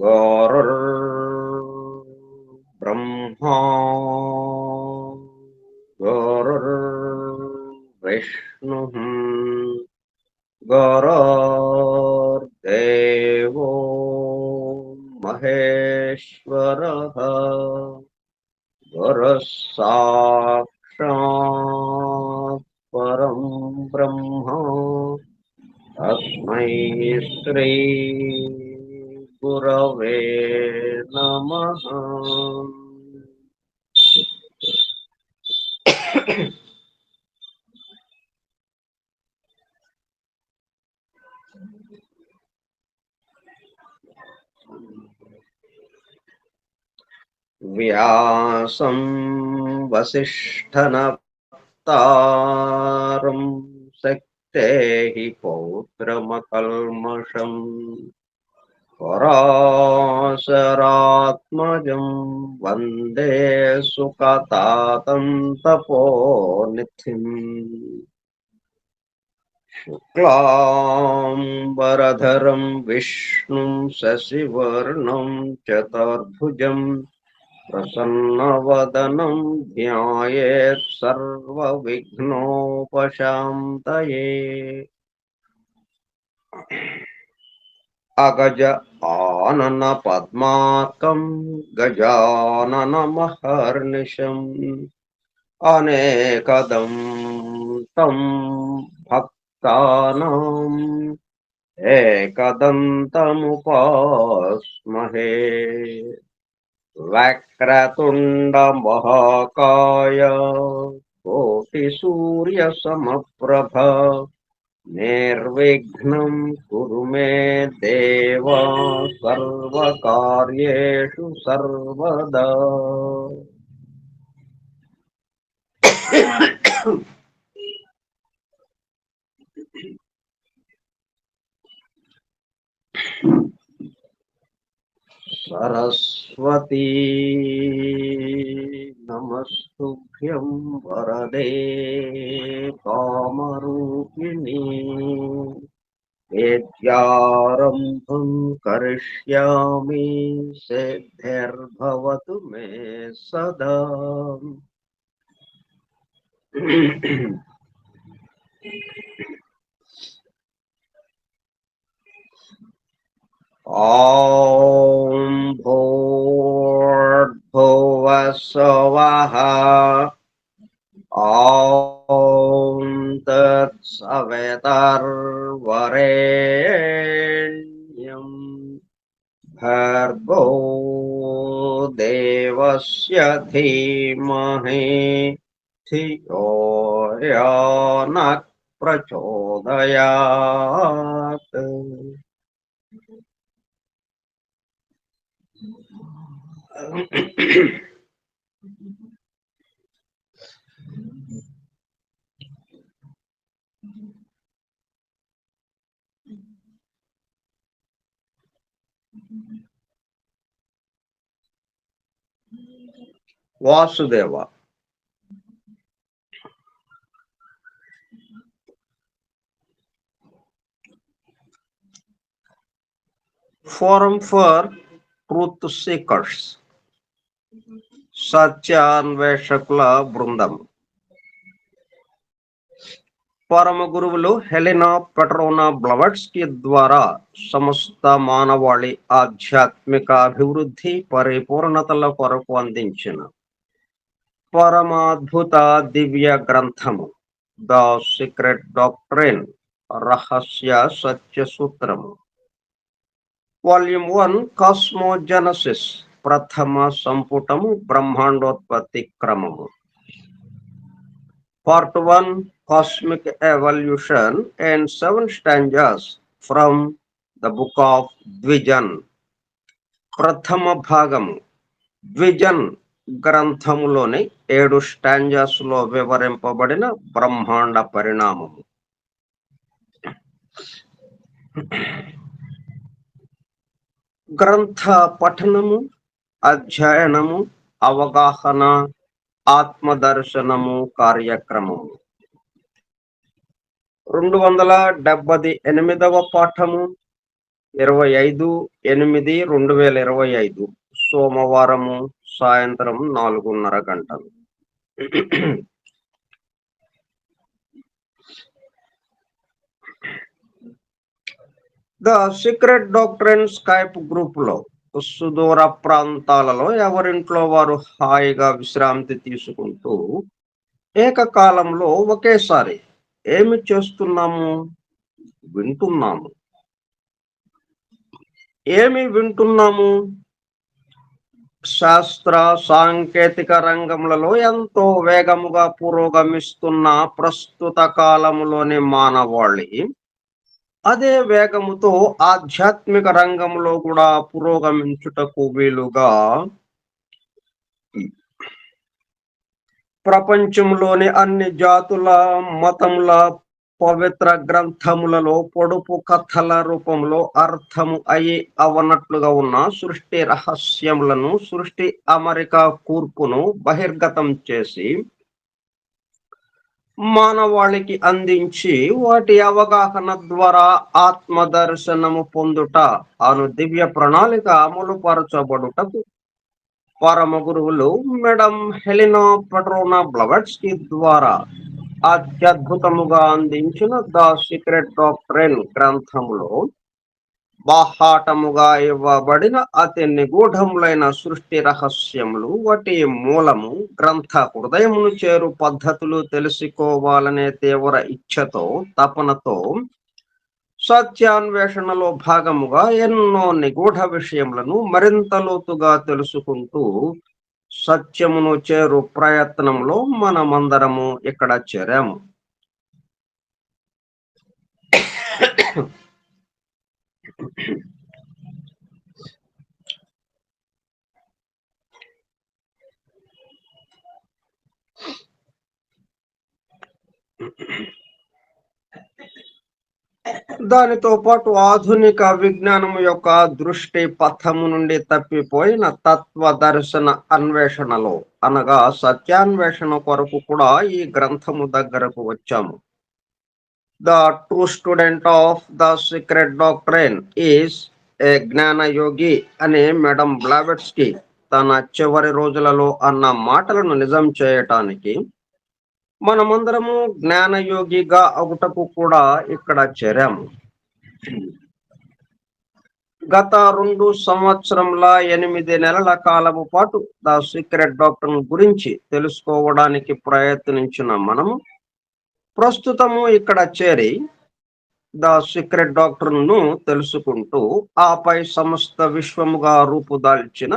गुरुर्ब्रह्मा गुरुर्विष्णुः गुरुर्देवो महेश्वरः गुरुः साक्षात् परं ब्रह्म तस्मै श्री गुरवे नमः। व्यासं वसिष्ठनप्तारं शक्तेः पौत्रमकल्मषम् पराशरात्मजं वन्दे सुकतातं तपोनिधिम् शुक्लाम्बरधरं विष्णुं शशिवर्णं चतुर्भुजं प्रसन्नवदनं ध्यायेत् सर्वविघ्नोपशान्तये। अगज आनन पद्मार्कं गजाननमहर्निशम् अनेकदं तं भक्तानाम् एकदन्तमुपास्महे। वक्रतुण्डमहाकाय कोटिसूर्यसमप्रभ निर्विघ्नं कुरु मे देव सर्वकार्येषु सर्वदा। सरस्वती नमस्तुभ्यं वरदे कामरूपिणी विद्यारम्भं करिष्यामि सिद्धिर्भवतु मे सदा। ॐ भूर्भुवः स्वः ॐ तत्सवितुर्वरेण्यं भर्गो देवस्य धीमहि धियो यो नः प्रचोदयात्। Vasudeva. Forum for truth seekers, సత్యాన్వేషకుల బృందం. పరమ గురువులు హెలెనా పెట్రోనా బ్లవట్స్కీ ద్వారా సమస్త మానవాళి ఆధ్యాత్మిక అభివృద్ధి పరిపూర్ణతల కొరకు అందించిన పరమాద్భుత దివ్య గ్రంథము ద సీక్రెట్ డాక్ట్రిన్, రహస్య సత్య సూత్రము, వాల్యూమ్ 1, కాస్మోజెనసిస్, ప్రథమ సంపుటము, బ్రహ్మాండోత్పత్తి క్రమము. Part 1, Cosmic Evolution and 7 stanzas from the book of Dvijan. ప్రథమ భాగము ద్విజన్ గ్రంథములోని 7 స్టాంజాస్ లో వివరింపబడిన బ్రహ్మాండ పరిణామము. గ్రంథ పఠనము, అధ్యయనము, అవగాహన, ఆత్మదర్శనము కార్యక్రమము. 278వ పాఠము 25/8/2025 సోమవారము సాయంత్రం 4:30 గంటలు. The secret doctrine Skype group లో సుదూర ప్రాంతాలలో ఎవరింట్లో వారు హాయిగా విశ్రాంతి తీసుకుంటూ ఏకకాలంలో ఒకేసారి ఏమి చేస్తున్నాము? వింటున్నాము. ఏమి వింటున్నాము? శాస్త్ర సాంకేతిక రంగములలో ఎంతో వేగముగా పురోగమిస్తున్న ప్రస్తుత కాలములోని మానవాళి అదే వేగముతో ఆధ్యాత్మిక రంగంలో కూడా పురోగమించుటకు వీలుగా ప్రపంచంలోని అన్ని జాతుల మతముల పవిత్ర గ్రంథములలో పొడుపు కథల రూపంలో అర్థము అయి అవనట్లుగా ఉన్న సృష్టి రహస్యములను, సృష్టి అమరిక కూర్పును బహిర్గతం చేసి మానవాళికి అందించి వాటి అవగాహన ద్వారా ఆత్మదర్శనము పొందుట అను దివ్య ప్రణాళిక అమలుపరచబడుటకు పరమ గురువులు మేడం హెలెనా పెట్రోనా బ్లవట్స్కీ ద్వారా అత్యద్భుతముగా అందించిన ద సీక్రెట్ డాక్ట్రిన్ గ్రంథములో బాహాటముగా ఇవ్వబడిన అతి నిగూఢములైన సృష్టి రహస్యములు, వాటి మూలము, గ్రంథ హృదయమును చేరు పద్ధతులు తెలుసుకోవాలనే తీవ్ర ఇచ్ఛతో, తపనతో సత్యాన్వేషణలో భాగముగా ఎన్నో నిగూఢ విషయములను మరింత లోతుగా తెలుసుకుంటూ సత్యమును చేరు ప్రయత్నంలో మనమందరము ఇక్కడ చేరాము. దానితో పాటు ఆధునిక విజ్ఞానము యొక్క దృష్టి పథము నుండి తప్పిపోయిన తత్వ దర్శన అన్వేషణలో అనగా సత్యాన్వేషణ కొరకు కూడా ఈ గ్రంథము దగ్గరకు వచ్చాము. The true student of the secret doctrine is a జ్ఞాన యోగి అనే మేడం బ్లవట్స్కీ తన చివరి రోజులలో అన్న మాటలను నిజం చేయటానికి మనమందరము జ్ఞానయోగిగా అగుటకు కూడా ఇక్కడ చేరాము. గత 2 సంవత్సరముల 8 నెలల కాలము పాటు ద సీక్రెట్ డాక్ట్రిన్ గురించి తెలుసుకోవడానికి ప్రయత్నించిన మనము ప్రస్తుతము ఇక్కడ చేరి ద సీక్రెట్ డాక్ట్రిన్ ను తెలుసుకుంటూ ఆపై సమస్త విశ్వముగా రూపుదాల్చిన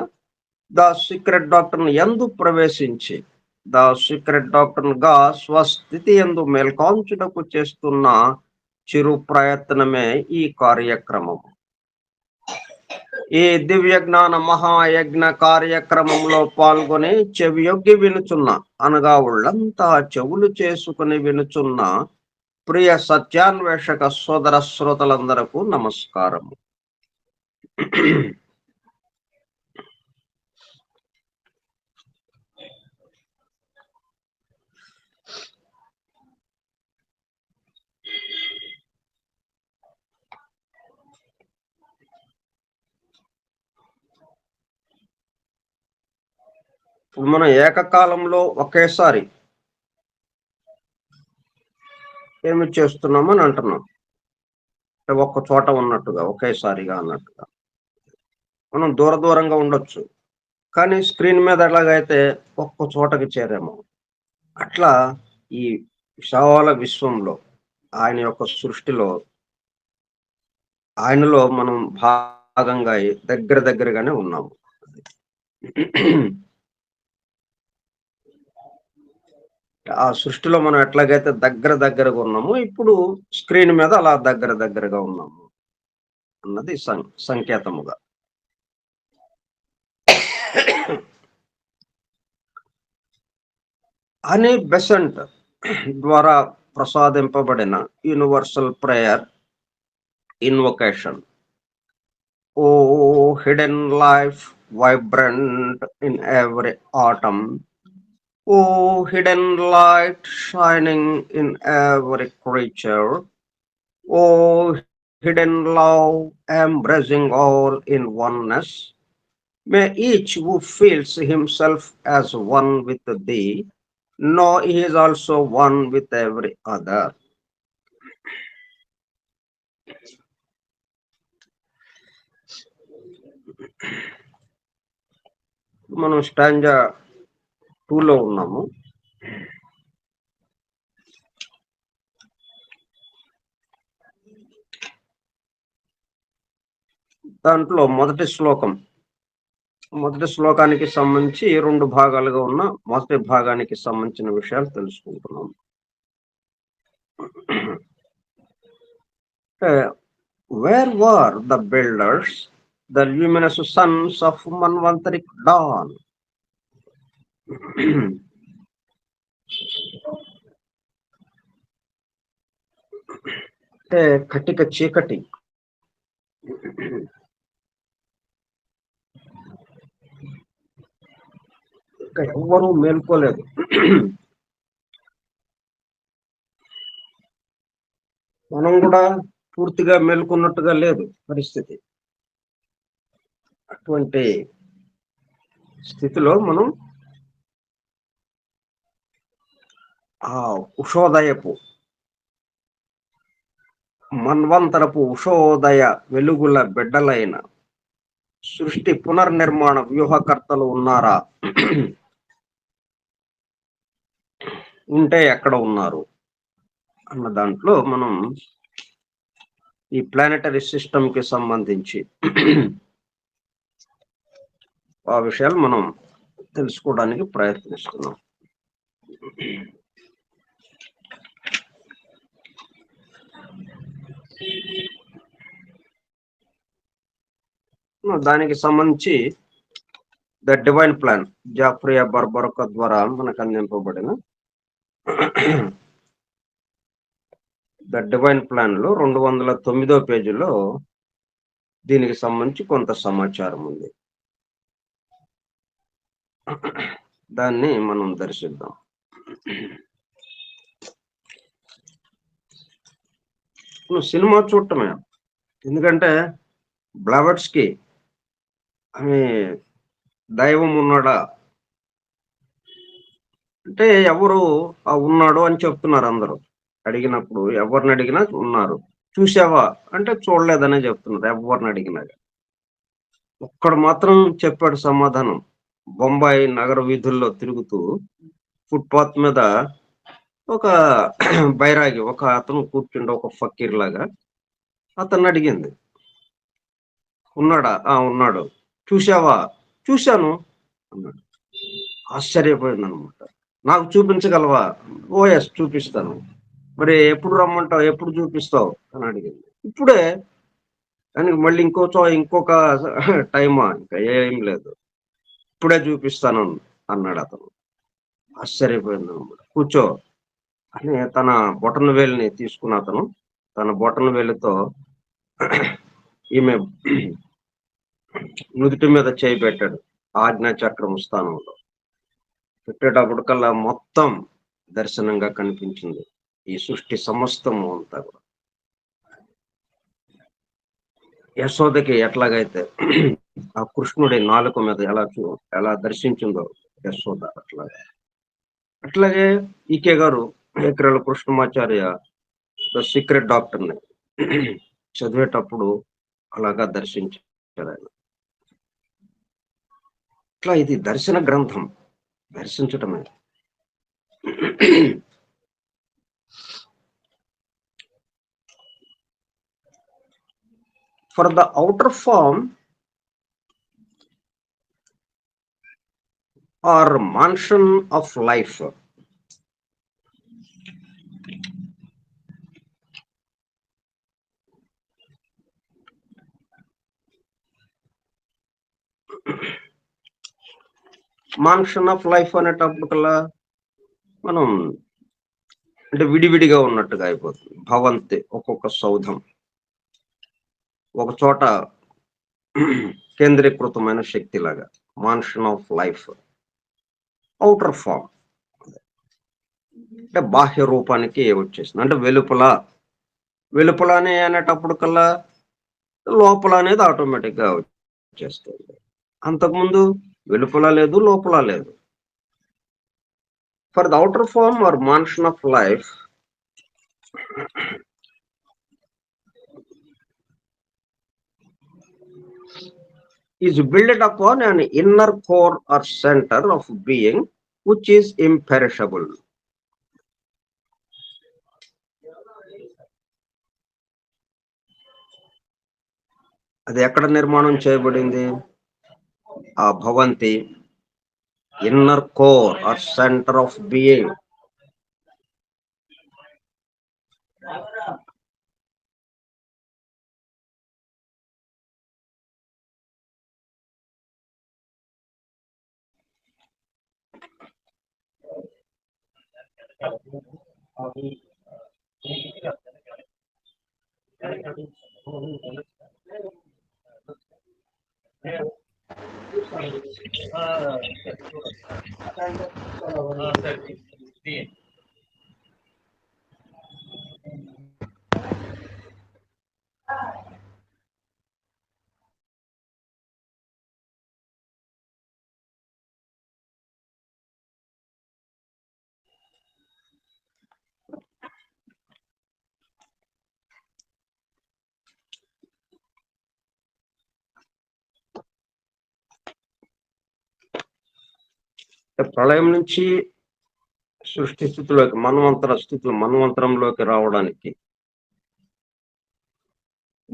ద సీక్రెట్ డాక్ట్రిన్ యందు ప్రవేశించి ద సీక్రెట్ డాక్ట్రిన్ గా స్వస్థితి యందు మేల్కాంచుటకు చేస్తున్న చిరు ప్రయత్నమే ఈ కార్యక్రమం. ఈ దివ్య జ్ఞాన మహాయజ్ఞ కార్యక్రమంలో పాల్గొని చెవియొగ్గి వినుచున్న అనగా ఒళ్ళంతా చెవులు చేసుకుని వినుచున్న ప్రియ సత్యాన్వేషక సోదర శ్రోతలందరకు నమస్కారము. ఇప్పుడు మనం ఏకకాలంలో ఒకేసారి ఏమి చేస్తున్నామని అంటున్నాం. అంటే ఒక్క చోట ఉన్నట్టుగా, ఒకేసారిగా అన్నట్టుగా. మనం దూరంగా ఉండొచ్చు. కానీ స్క్రీన్ మీద ఎలాగైతే ఒక్క చోటకి చేరామో, అట్లా ఈ విశాల విశ్వంలో ఆయన యొక్క సృష్టిలో, ఆయనలో మనం భాగంగా దగ్గరగానే ఉన్నాము. ఆ సృష్టిలో మనం ఎట్లాగైతే దగ్గరగా ఉన్నామో, ఇప్పుడు స్క్రీన్ మీద అలా దగ్గరగా ఉన్నాము అన్నది సంకేతముగా. అని బెసెంట్ ద్వారా ప్రసాదింపబడిన universal prayer invocation. O hidden life vibrant in every atom. Oh, hidden light shining in every creature. Oh, hidden love embracing all in oneness. May each who feels himself as one with thee know he is also one with every other. మనం stanza 2లో ఉన్నాము. దాంట్లో మొదటి శ్లోకానికి సంబంధించి 2 భాగాలుగా ఉన్న మొదటి భాగానికి సంబంధించిన విషయాలు తెలుసుకుంటున్నాం. Where were the builders, the luminous sons of Manvantaric dawn? అంటే కటిక చీకటి, ఎవ్వరూ మేల్కోలేదు. మనం కూడా పూర్తిగా మేల్కొన్నట్టుగా లేదు పరిస్థితి. అటువంటి స్థితిలో మనం ఆ ఉషోదయపు మన్వంతరపు ఉషోదయ వెలుగుల బిడ్డలైన సృష్టి పునర్నిర్మాణ వ్యూహకర్తలు ఉన్నారా? ఉంటే ఎక్కడ ఉన్నారు అన్న దాంట్లో మనం ఈ ప్లానెటరీ సిస్టమ్ కి సంబంధించి ఆ విషయాలు మనం తెలుసుకోవడానికి ప్రయత్నిస్తున్నాం. దానికి సంబంధించి ద డివైన్ ప్లాన్ జాఫ్రియా బర్బరక ద్వారా మనకు అందింపబడిన ద డివైన్ ప్లాన్ లో 209వ పేజీలో దీనికి సంబంధించి కొంత సమాచారం ఉంది. దాన్ని మనం దర్శిద్దాం. నువ్వు సినిమా చూడటమే, ఎందుకంటే బ్లవర్స్ కి ఆమె దైవం ఉన్నాడా అంటే ఎవరు ఉన్నాడు అని చెప్తున్నారు అందరూ. అడిగినప్పుడు ఎవరిని అడిగినా ఉన్నారు. చూసావా అంటే చూడలేదనే చెప్తున్నారు ఎవరిని అడిగినా. ఒక్కడు మాత్రం చెప్పాడు సమాధానం. బొంబాయి నగర వీధుల్లో తిరుగుతూ ఫుట్పాత్ మీద ఒక బైరాగి, ఒక అతను కూర్చుండే ఒక ఫకీర్ లాగా అతన్ని అడిగింది, ఉన్నాడా? ఉన్నాడు. చూసావా? చూశాను అన్నాడు. ఆశ్చర్యపోయింది అనమాట. నాకు చూపించగలవా? ఓఎస్ చూపిస్తాను. మరి ఎప్పుడు రమ్మంటావు, ఎప్పుడు చూపిస్తావు అని అడిగింది. ఇప్పుడే. దానికి మళ్ళీ ఇంకొక టైమా? ఇంకా ఏం లేదు, ఇప్పుడే చూపిస్తాను అన్నాడు అతను. ఆశ్చర్యపోయింది అనమాట. కూర్చో అని తన బొటన వేలిని తీసుకున్న అతను తన బొటన వేలితో ఈమె నుదుటి మీద చేయి పెట్టాడు. ఆజ్ఞా చక్రం స్థానంలో పెట్టేటప్పటికల్లా మొత్తం దర్శనంగా కనిపించింది ఈ సృష్టి సమస్తము అంతా కూడా. యశోదకి ఎట్లాగైతే ఆ కృష్ణుడి నాలుక మీద ఎలా దర్శించిందో యశోద అట్లాగే ఈకే గారు ఏకరాల కృష్ణమాచార్య ద సీక్రెట్ డాక్టర్ని చదివేటప్పుడు అలాగా దర్శించారు ఆయన. ఇట్లా ఇది దర్శన గ్రంథం, దర్శించటమే. For the outer form or mansion of life, mansion of life అనేటప్పటికల్లా మనం అంటే విడివిడిగా ఉన్నట్టుగా అయిపోతుంది. భవంతి ఒక్కొక్క సౌధం ఒక చోట కేంద్రీకృతమైన శక్తి లాగా. Mansion of life, outer form అంటే బాహ్య రూపానికి వచ్చేసింది. అంటే వెలుపల అనేటప్పటికల్లా లోపల అనేది ఆటోమేటిక్ గా వచ్చేస్తుంది. అంతకుముందు వెలుపల లేదు, లోపల లేదు. For the outer form or mansion of life is built upon an inner core or center of being which is imperishable. అది ఎక్కడ నిర్మాణం చేయబడింది? ఆ భవంతి inner core or centre of being. ప్రళయం నుంచి సృష్టి స్థితిలోకి మన్వంతరంలోకి రావడానికి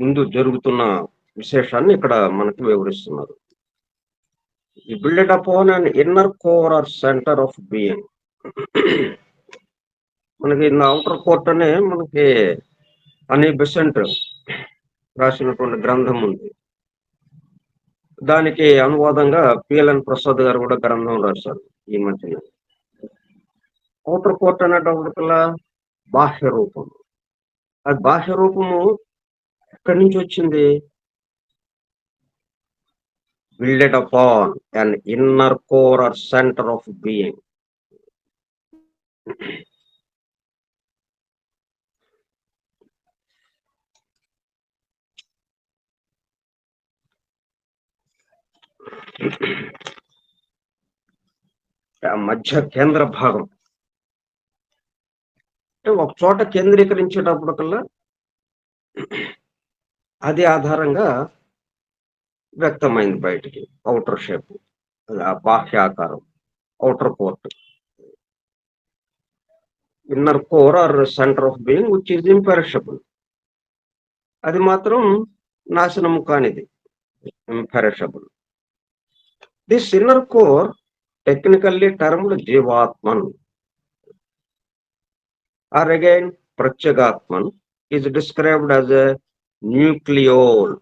ముందు జరుగుతున్న విశేషాన్ని ఇక్కడ మనకి వివరిస్తున్నారు. ఈ builded upon an inner core or centre of being. మనకి అవుటర్ కోర్ట్ అనే మనకి అని బెసెంట్ రాసినటువంటి గ్రంథం ఉంది. దానికి అనువాదంగా పిఎల్ఎన్ ప్రసాద్ గారు కూడా గ్రంథం రాశారు ఈ మధ్యన. అవుటర్ కోర్ట్ అనేటప్పటికల్లా బాహ్య రూపం. అది బాహ్య రూపము ఎక్కడి నుంచి వచ్చింది? Builded upon an inner core or centre of being. మధ్య కేంద్ర భాగం ఒక చోట కేంద్రీకరించేటప్పటికల్లా అది ఆధారంగా వ్యక్తమైంది బయటికి అవుటర్ షేప్, ఆ బాహ్య ఆకారం, outer court. Inner core or centre of being which is imperishable. అది మాత్రం నాశనము కానిది, imperishable. This inner core technically termed Jivatman or again Pratyagatman is described as a nucleole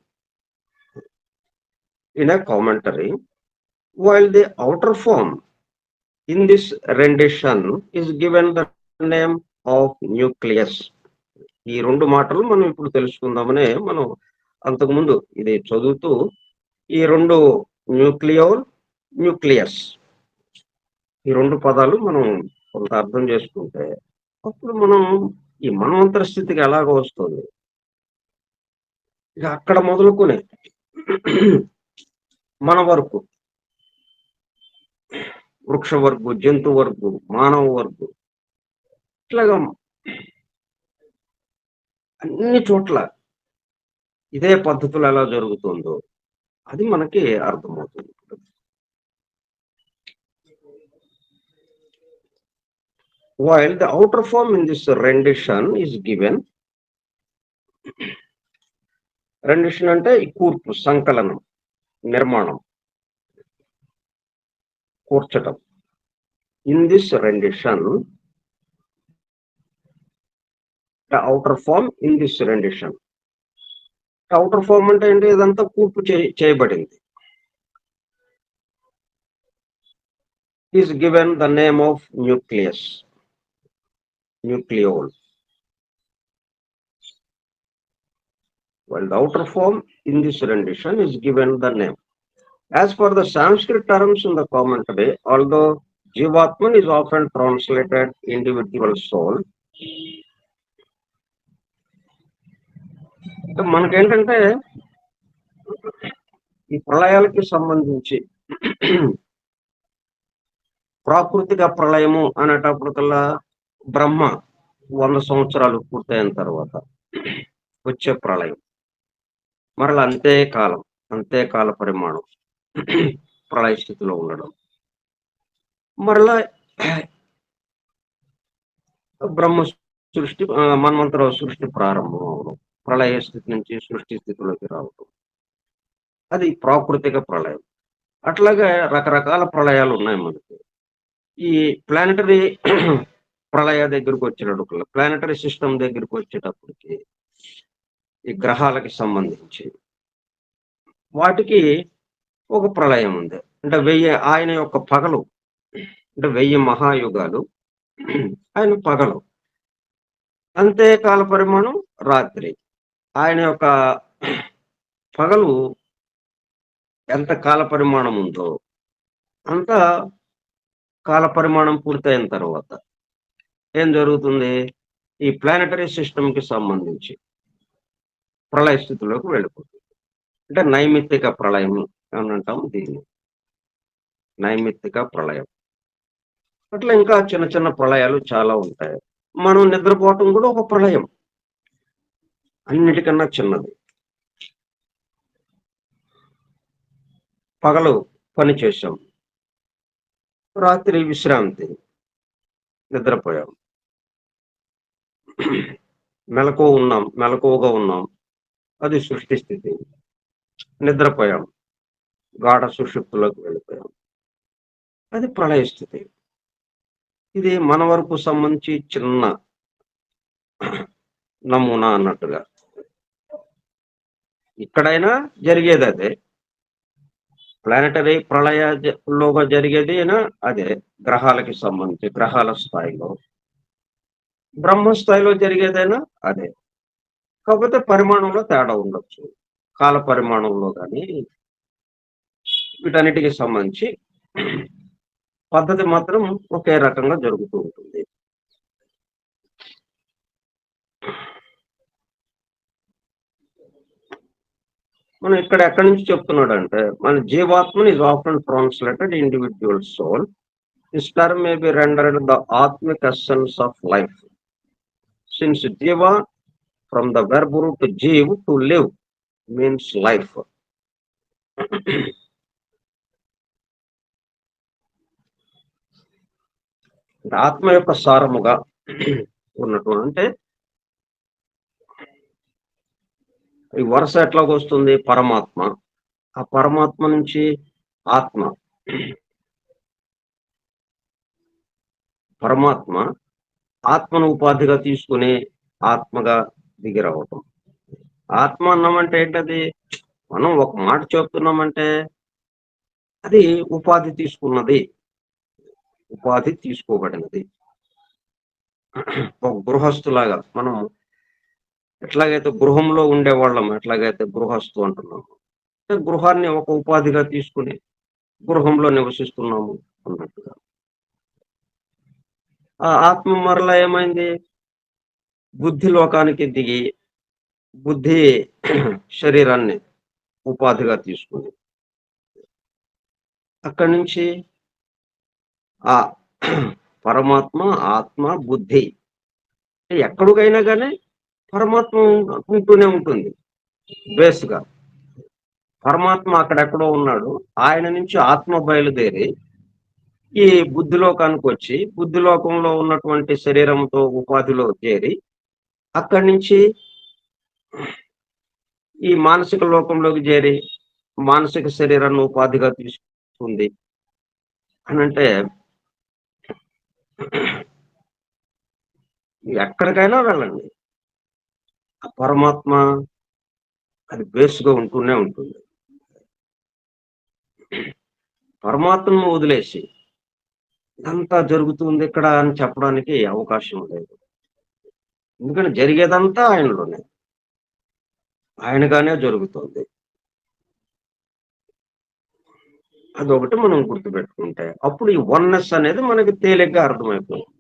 in a commentary, while the outer form in this rendition is given the name of nucleus. ఈ రెండు మాటలు మనం ఇప్పుడు తెలుసుకుందామనే మనం అంతకుముందు ఇది చదువుతూ ఈ రెండు న్యూక్లియోల్, న్యూక్లియస్, ఈ రెండు పదాలు మనం కొంత అర్థం చేసుకుంటే అప్పుడు మనం ఈ మన్వంతర స్థితికి ఎలాగ వస్తుంది. ఇక అక్కడ మొదలుకొని మన వరకు వృక్ష వర్గు, జంతు వర్గు, మానవ వర్గు, ఇట్లాగా అన్ని చోట్ల ఇదే పద్ధతులు ఎలా జరుగుతుందో అది మనకి అర్థమవుతుంది. While the outer form in this rendition is given, rendition అంటే ఈ కూర్పు, సంకలనం, నిర్మాణం, కూర్చటం. In this rendition, the outer form in this rendition. outer form అంటే ఏంటి? ఇదంతా కూర్పు చేయబడింది. Is given the name of nucleus, nucleole. While the outer form in this rendition is given the name. As per the Sanskrit terms in the commentary, although Jivatman is often translated individual soul, మనకేంటంటే ఈ ప్రళయాలకి సంబంధించి ప్రాకృతిక ప్రళయము అనేటప్పటికల్లా బ్రహ్మ 100 సంవత్సరాలు పూర్తయిన తర్వాత వచ్చే ప్రళయం, మరలా అంతే కాల పరిమాణం ప్రళయ స్థితిలో ఉండడం, మరలా బ్రహ్మ సృష్టి, మన్వంతర సృష్టి ప్రారంభం అవడం, ప్రళయ స్థితి నుంచి సృష్టి స్థితిలోకి రావడం, అది ప్రాకృతిక ప్రళయం. అట్లాగే రకరకాల ప్రళయాలు ఉన్నాయి మనకి. ఈ ప్లానటరీ ప్రళయ దగ్గరకు వచ్చేటప్పుడు, ప్లానటరీ సిస్టమ్ దగ్గరకు వచ్చేటప్పటికి ఈ గ్రహాలకి సంబంధించి వాటికి ఒక ప్రళయం ఉంది. అంటే 1000 ఆయన యొక్క పగలు, అంటే 1000 మహాయుగాలు ఆయన పగలు, అంతే కాల పరిమాణం రాత్రి. ఆయన యొక్క పగలు ఎంత కాల పరిమాణం ఉందో అంత కాల పరిమాణం పూర్తయిన తర్వాత ఏం జరుగుతుంది? ఈ ప్లానటరీ సిస్టమ్ కి సంబంధించి ప్రళయ స్థితిలోకి వెళ్ళిపోతుంది. అంటే నైమిత్తిక ప్రళయం అని అంటాం దీన్ని, నైమిత్తిక ప్రళయం. అట్లా ఇంకా చిన్న చిన్న ప్రళయాలు చాలా ఉంటాయి. మనం నిద్రపోవటం కూడా ఒక ప్రళయం, అన్నిటికన్నా చిన్నది. పగలు పని చేశాం, రాత్రి విశ్రాంతి, నిద్రపోయాం, మెలకువగా ఉన్నాం, అది సృష్టి స్థితి. నిద్రపోయాం, గాఢ సుషుప్తిలోకి వెళ్ళిపోయాం, అది ప్రళయ స్థితి. ఇది మన వరకు సంబంధించి చిన్న నమూనా అన్నట్టుగా. ఇక్కడైనా జరిగేది అదే, ప్లానటరీ ప్రళయలోగా జరిగేది అయినా అదే, గ్రహాలకి సంబంధించి గ్రహాల స్థాయిలో. బ్రహ్మ స్థాయిలో జరిగేదైనా అదే, కాకపోతే పరిమాణంలో తేడా ఉండొచ్చు, కాల పరిమాణంలో కానీ. వీటన్నిటికి సంబంధించి పద్ధతి మాత్రం ఒకే రకంగా జరుగుతూ ఉంటుంది. మనం ఇక్కడ ఎక్కడి నుంచి చెప్తున్నాడు అంటే, మన జీవాత్మని is often translated individual soul. This term may be rendered the atmic essence of life. Since jiva from the verb root jiv, to live, means life. ఆత్మ యొక్క సారముగా ఉన్నటువంటి, ఈ వరుస ఎట్లాగ వస్తుంది? పరమాత్మ, ఆ పరమాత్మ నుంచి ఆత్మ, పరమాత్మ ఆత్మను ఉపాధిగా తీసుకుని ఆత్మగా దిగి రావటం. ఆత్మ అన్నామంటే ఏంటది? మనం ఒక మాట చెప్తున్నామంటే అది ఉపాధి తీసుకున్నది, ఉపాధి తీసుకోబడినది. ఒక గృహస్థులాగా మనం ఎట్లాగైతే గృహంలో ఉండేవాళ్ళం, ఎట్లాగైతే గృహస్థు అంటున్నాము, గృహాన్ని ఒక ఉపాధిగా తీసుకుని గృహంలో నివసిస్తున్నాము అన్నట్టుగా. ఆ ఆత్మ మరలా ఏమైంది? బుద్ధి లోకానికి దిగి బుద్ధి శరీరాన్ని ఉపాధిగా తీసుకుని అక్కడి నుంచి ఆ పరమాత్మ, ఆత్మ, బుద్ధి ఎక్కడికైనా కానీ పరమాత్మ ఉంటూనే ఉంటుంది బేస్‌గా. పరమాత్మ అక్కడెక్కడో ఉన్నాడు. ఆయన నుంచి ఆత్మ బయలుదేరి ఈ బుద్ధిలోకానికొచ్చి, బుద్ధిలోకంలో ఉన్నటువంటి శరీరంతో ఉపాధిలో చేరి, అక్కడి నుంచి ఈ మానసిక లోకంలోకి చేరి, మానసిక శరీరాన్ని ఉపాధిగా తీసుకుంది అనంటే ఎక్కడికైనా వెళ్ళండి. ఆ పరమాత్మ అది బేస్‌గా ఉంటూనే ఉంటుంది. పరమాత్మను వదిలేసి ఇదంతా జరుగుతుందిక్కడ అని చెప్పడానికి అవకాశం లేదు. ఎందుకంటే జరిగేదంతా ఆయనలోనే. ఆయనగానే జరుగుతుంది. అదొకటి మనం గుర్తుపెట్టుకుంటే, అప్పుడు ఈ వన్నెస్ అనేది మనకి తేలిగ్గా అర్థమైపోతుంది.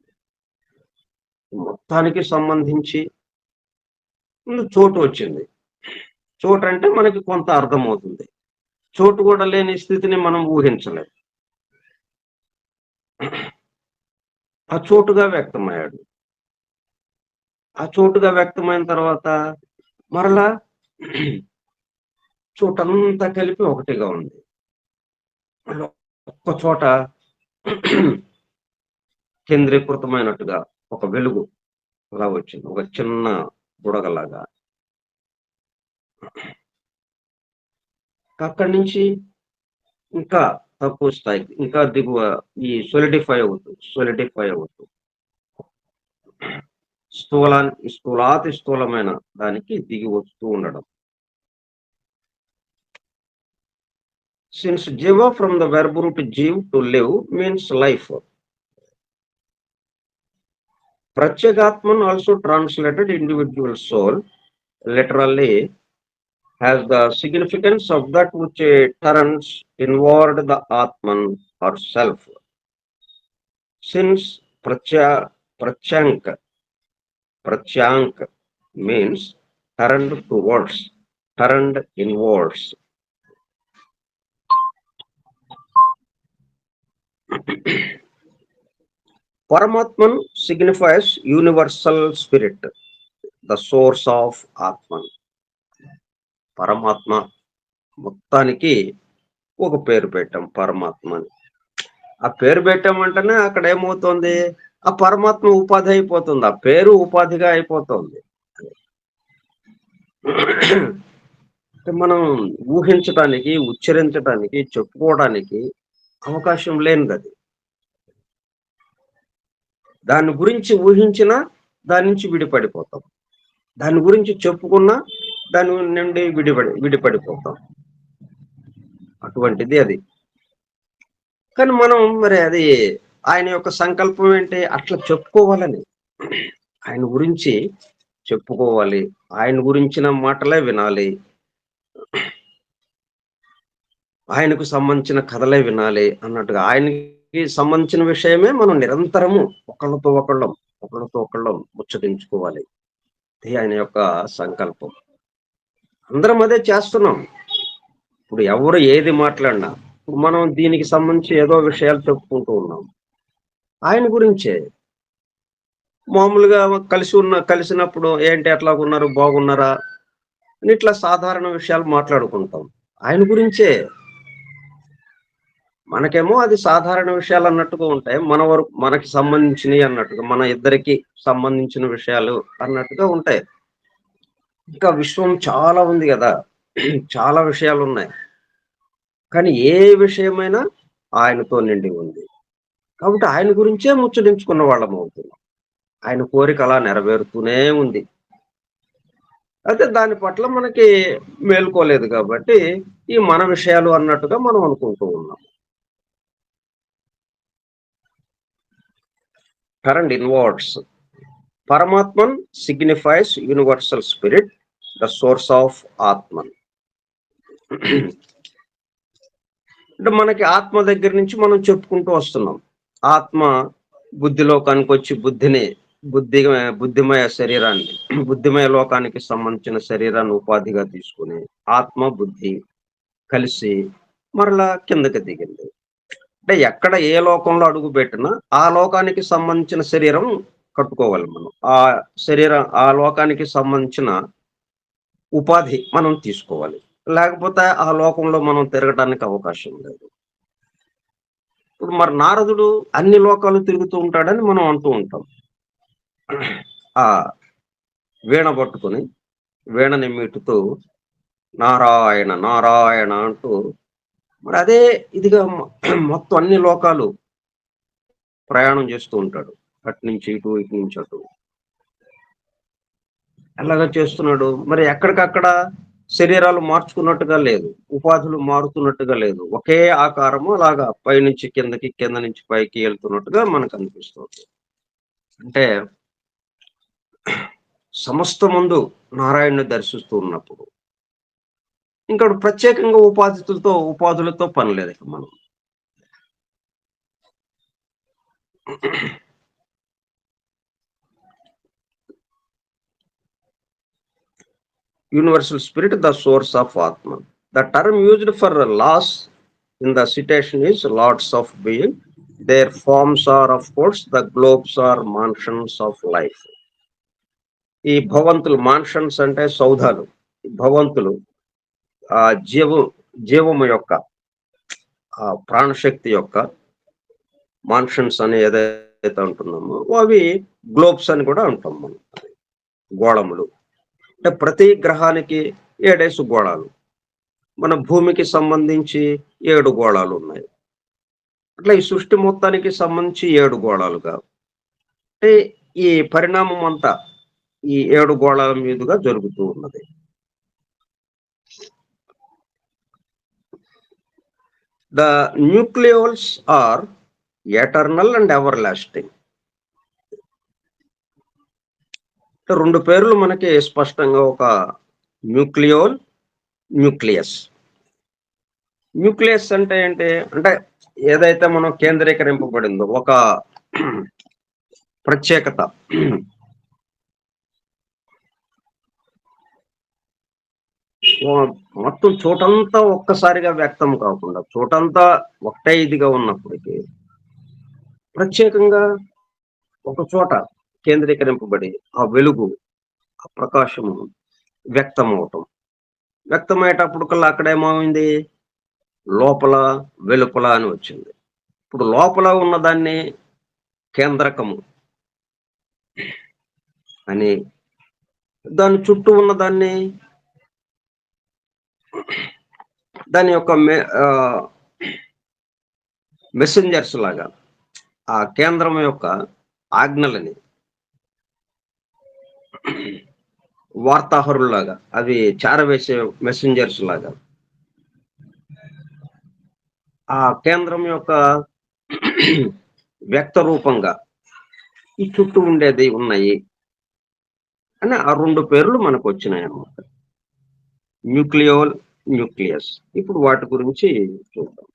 మొత్తానికి సంబంధించి చోటు వచ్చింది. చోటంటే మనకి కొంత అర్థమవుతుంది. చోటు కూడా లేని స్థితిని మనం ఊహించలేం. ఆ చోటుగా వ్యక్తమయ్యాడు. ఆ చోటుగా వ్యక్తమైన తర్వాత మరలా చోటంతా కలిపి ఒకటిగా ఉంది. మళ్ళీ ఒక్క చోట కేంద్రీకృతమైనట్టుగా ఒక వెలుగు అలా వచ్చింది. ఒక చిన్న బుడగలాగా. అక్కడి నుంచి ఇంకా తక్కువ స్థాయికి, ఇంకా దిగువ ఈ సొలిడిఫై అవుతూ స్థూలాతి స్థూలమైన దానికి దిగి వస్తూ ఉండడం. Since jiva from the verb root jiv to live means life. Pratyekatman also translated individual soul literally has the significance of that which turns inward the Atman or self. Since pratyank means turned towards, turned inwards. Paramatman signifies universal spirit, the source of Atman. పరమాత్మ మొత్తానికి ఒక పేరు పెట్టాం పరమాత్మ అని. ఆ పేరు పెట్టామంటేనే అక్కడ ఏమవుతుంది, ఆ పరమాత్మ ఉపాధి అయిపోతుంది, ఆ పేరు ఉపాధిగా అయిపోతుంది. మనం ఊహించటానికి, ఉచ్చరించటానికి, చెప్పుకోవడానికి అవకాశం లేనిది అది. దాని గురించి ఊహించినా దాని నుంచి విడిపడిపోతాం, దాని గురించి చెప్పుకున్నా దాని నుండి విడిపడిపోతాం. అటువంటిది అది. కానీ మనం మరి అది ఆయన యొక్క సంకల్పం ఏంటి, అట్లా చెప్పుకోవాలని, ఆయన గురించి చెప్పుకోవాలి, ఆయన గురించిన మాటలే వినాలి, ఆయనకు సంబంధించిన కథలే వినాలి అన్నట్టుగా, ఆయనకి సంబంధించిన విషయమే మనం నిరంతరము ఒకళ్ళతో ఒకళ్ళం ముచ్చటించుకోవాలి. ఇది ఆయన యొక్క సంకల్పం. అందరం అదే చేస్తున్నాం. ఇప్పుడు ఎవరు ఏది మాట్లాడినా మనం దీనికి సంబంధించి ఏదో విషయాలు చెప్పుకుంటూ ఉన్నాం, ఆయన గురించే. మామూలుగా కలిసినప్పుడు ఏంటి ఎట్లా ఉన్నారు, బాగున్నారా అని ఇట్లా సాధారణ విషయాలు మాట్లాడుకుంటాం, ఆయన గురించే. మనకేమో అది సాధారణ విషయాలు అన్నట్టుగా ఉంటాయి, మన వరకు మనకి సంబంధించినవి అన్నట్టుగా, మన ఇద్దరికి సంబంధించిన విషయాలు అన్నట్టుగా ఉంటాయి. ఇంకా విశ్వం చాలా ఉంది కదా, చాలా విషయాలు ఉన్నాయి. కానీ ఏ విషయమైనా ఆయనతో నిండి ఉంది కాబట్టి ఆయన గురించే ముచ్చటించుకున్న వాళ్ళం అవుతున్నాం. ఆయన కోరిక అలా నెరవేరుతూనే ఉంది. అయితే దాని పట్ల మనకి మేల్కోలేదు కాబట్టి ఈ మన విషయాలు అన్నట్టుగా మనం అనుకుంటూ ఉన్నాం. Turned inwards. Paramatman signifies universal spirit, the source of Atman. అంటే మనకి ఆత్మ దగ్గర నుంచి మనం చెప్పుకుంటూ వస్తున్నాం. ఆత్మ బుద్ధిలోకానికి వచ్చి బుద్ధిమయ శరీరాన్ని, బుద్ధిమయ లోకానికి సంబంధించిన శరీరాన్ని ఉపాధిగా తీసుకుని ఆత్మ బుద్ధి కలిసి మరలా కిందకి దిగింది. అంటే ఎక్కడ ఏ లోకంలో అడుగు పెట్టినా ఆ లోకానికి సంబంధించిన శరీరం కట్టుకోవాలి మనం. ఆ లోకానికి సంబంధించిన ఉపాధి మనం తీసుకోవాలి. లేకపోతే ఆ లోకంలో మనం తిరగటానికి అవకాశం లేదు. ఇప్పుడు మరి నారదుడు అన్ని లోకాలు తిరుగుతూ ఉంటాడని మనం అంటూ ఉంటాం. ఆ వీణ పట్టుకొని వీణని మీటుతూ నారాయణ నారాయణ అంటూ మరి అదే ఇదిగా మొత్తం అన్ని లోకాలు ప్రయాణం చేస్తూ ఉంటాడు. అటు నుంచి ఇటు, ఇటు నుంచి అటు. ఎలాగా చేస్తున్నాడు? మరి ఎక్కడికక్కడ శరీరాలు మార్చుకున్నట్టుగా లేదు. ఉపాధులు మారుతున్నట్టుగా లేదు. ఒకే ఆకారము అలాగా పైనుంచి కిందకి, కింద నుంచి పైకి ఎళ్తున్నట్టుగా మనకనిపిస్తుంది. అంటే సమస్తమందు నారాయణుని దర్శిస్తూ ఉన్నప్పుడు, ఇంకా ప్రత్యేకంగా ఉపాధులతో పని లేదు ఇక మనం. Universal spirit, the source of Atma. The term used for laws in the citation is lots of being. Their forms are, of course, the globes or mansions of life. ఈ భవంతులు మాన్షన్స్ అంటే సౌధాలు. భవంతులు ఆ జీవము యొక్క ప్రాణశక్తి యొక్క మాన్షన్స్ అని ఏదైతే అంటున్నామో అవి గ్లోబ్స్ అని కూడా అంటాం మనం. గోళములు అంటే ప్రతి గ్రహానికి 7 గోళాలు. మన భూమికి సంబంధించి 7 గోళాలు ఉన్నాయి. అట్లా ఈ సృష్టి మొత్తానికి సంబంధించి 7 గోళాలుగా. అంటే ఈ పరిణామం అంతా ఈ 7 గోళాల మీదుగా జరుగుతూ ఉన్నది. The nucleoles are eternal and everlasting. 2 పేర్లు మనకి స్పష్టంగా ఒక న్యూక్లియోల్, న్యూక్లియస్. న్యూక్లియస్ అంటే ఏంటి? అంటే ఏదైతే మనం కేంద్రీకరింపబడిందో ఒక ప్రత్యేకత. మొత్తం చోటంతా ఒక్కసారిగా వ్యక్తం కాకుండా, చోటంతా ఒకటే ఇదిగా ఉన్నప్పటికీ ప్రత్యేకంగా ఒక చోట కేంద్రీకరింపబడి ఆ వెలుగు, ఆ ప్రకాశము వ్యక్తమవటం. వ్యక్తమయ్యేటప్పటికల్లా అక్కడేమయింది? లోపల, వెలుపల అని వచ్చింది. ఇప్పుడు లోపల ఉన్నదాన్ని కేంద్రకము అని, దాని చుట్టూ ఉన్నదాన్ని దాని యొక్క మెసెంజర్స్ లాగా, ఆ కేంద్రం యొక్క ఆజ్ఞలని వార్తాహరులాగా, అవి చారవేసే మెసెంజర్స్ లాగా ఆ కేంద్రం యొక్క వ్యక్త రూపంగా ఈ చుట్టూ ఉండేది ఉన్నాయి అని ఆ 2 పేర్లు మనకు వచ్చినాయి అన్నమాట. Nucleole, nucleus. ఇప్పుడు వాటి గురించి చూద్దాం.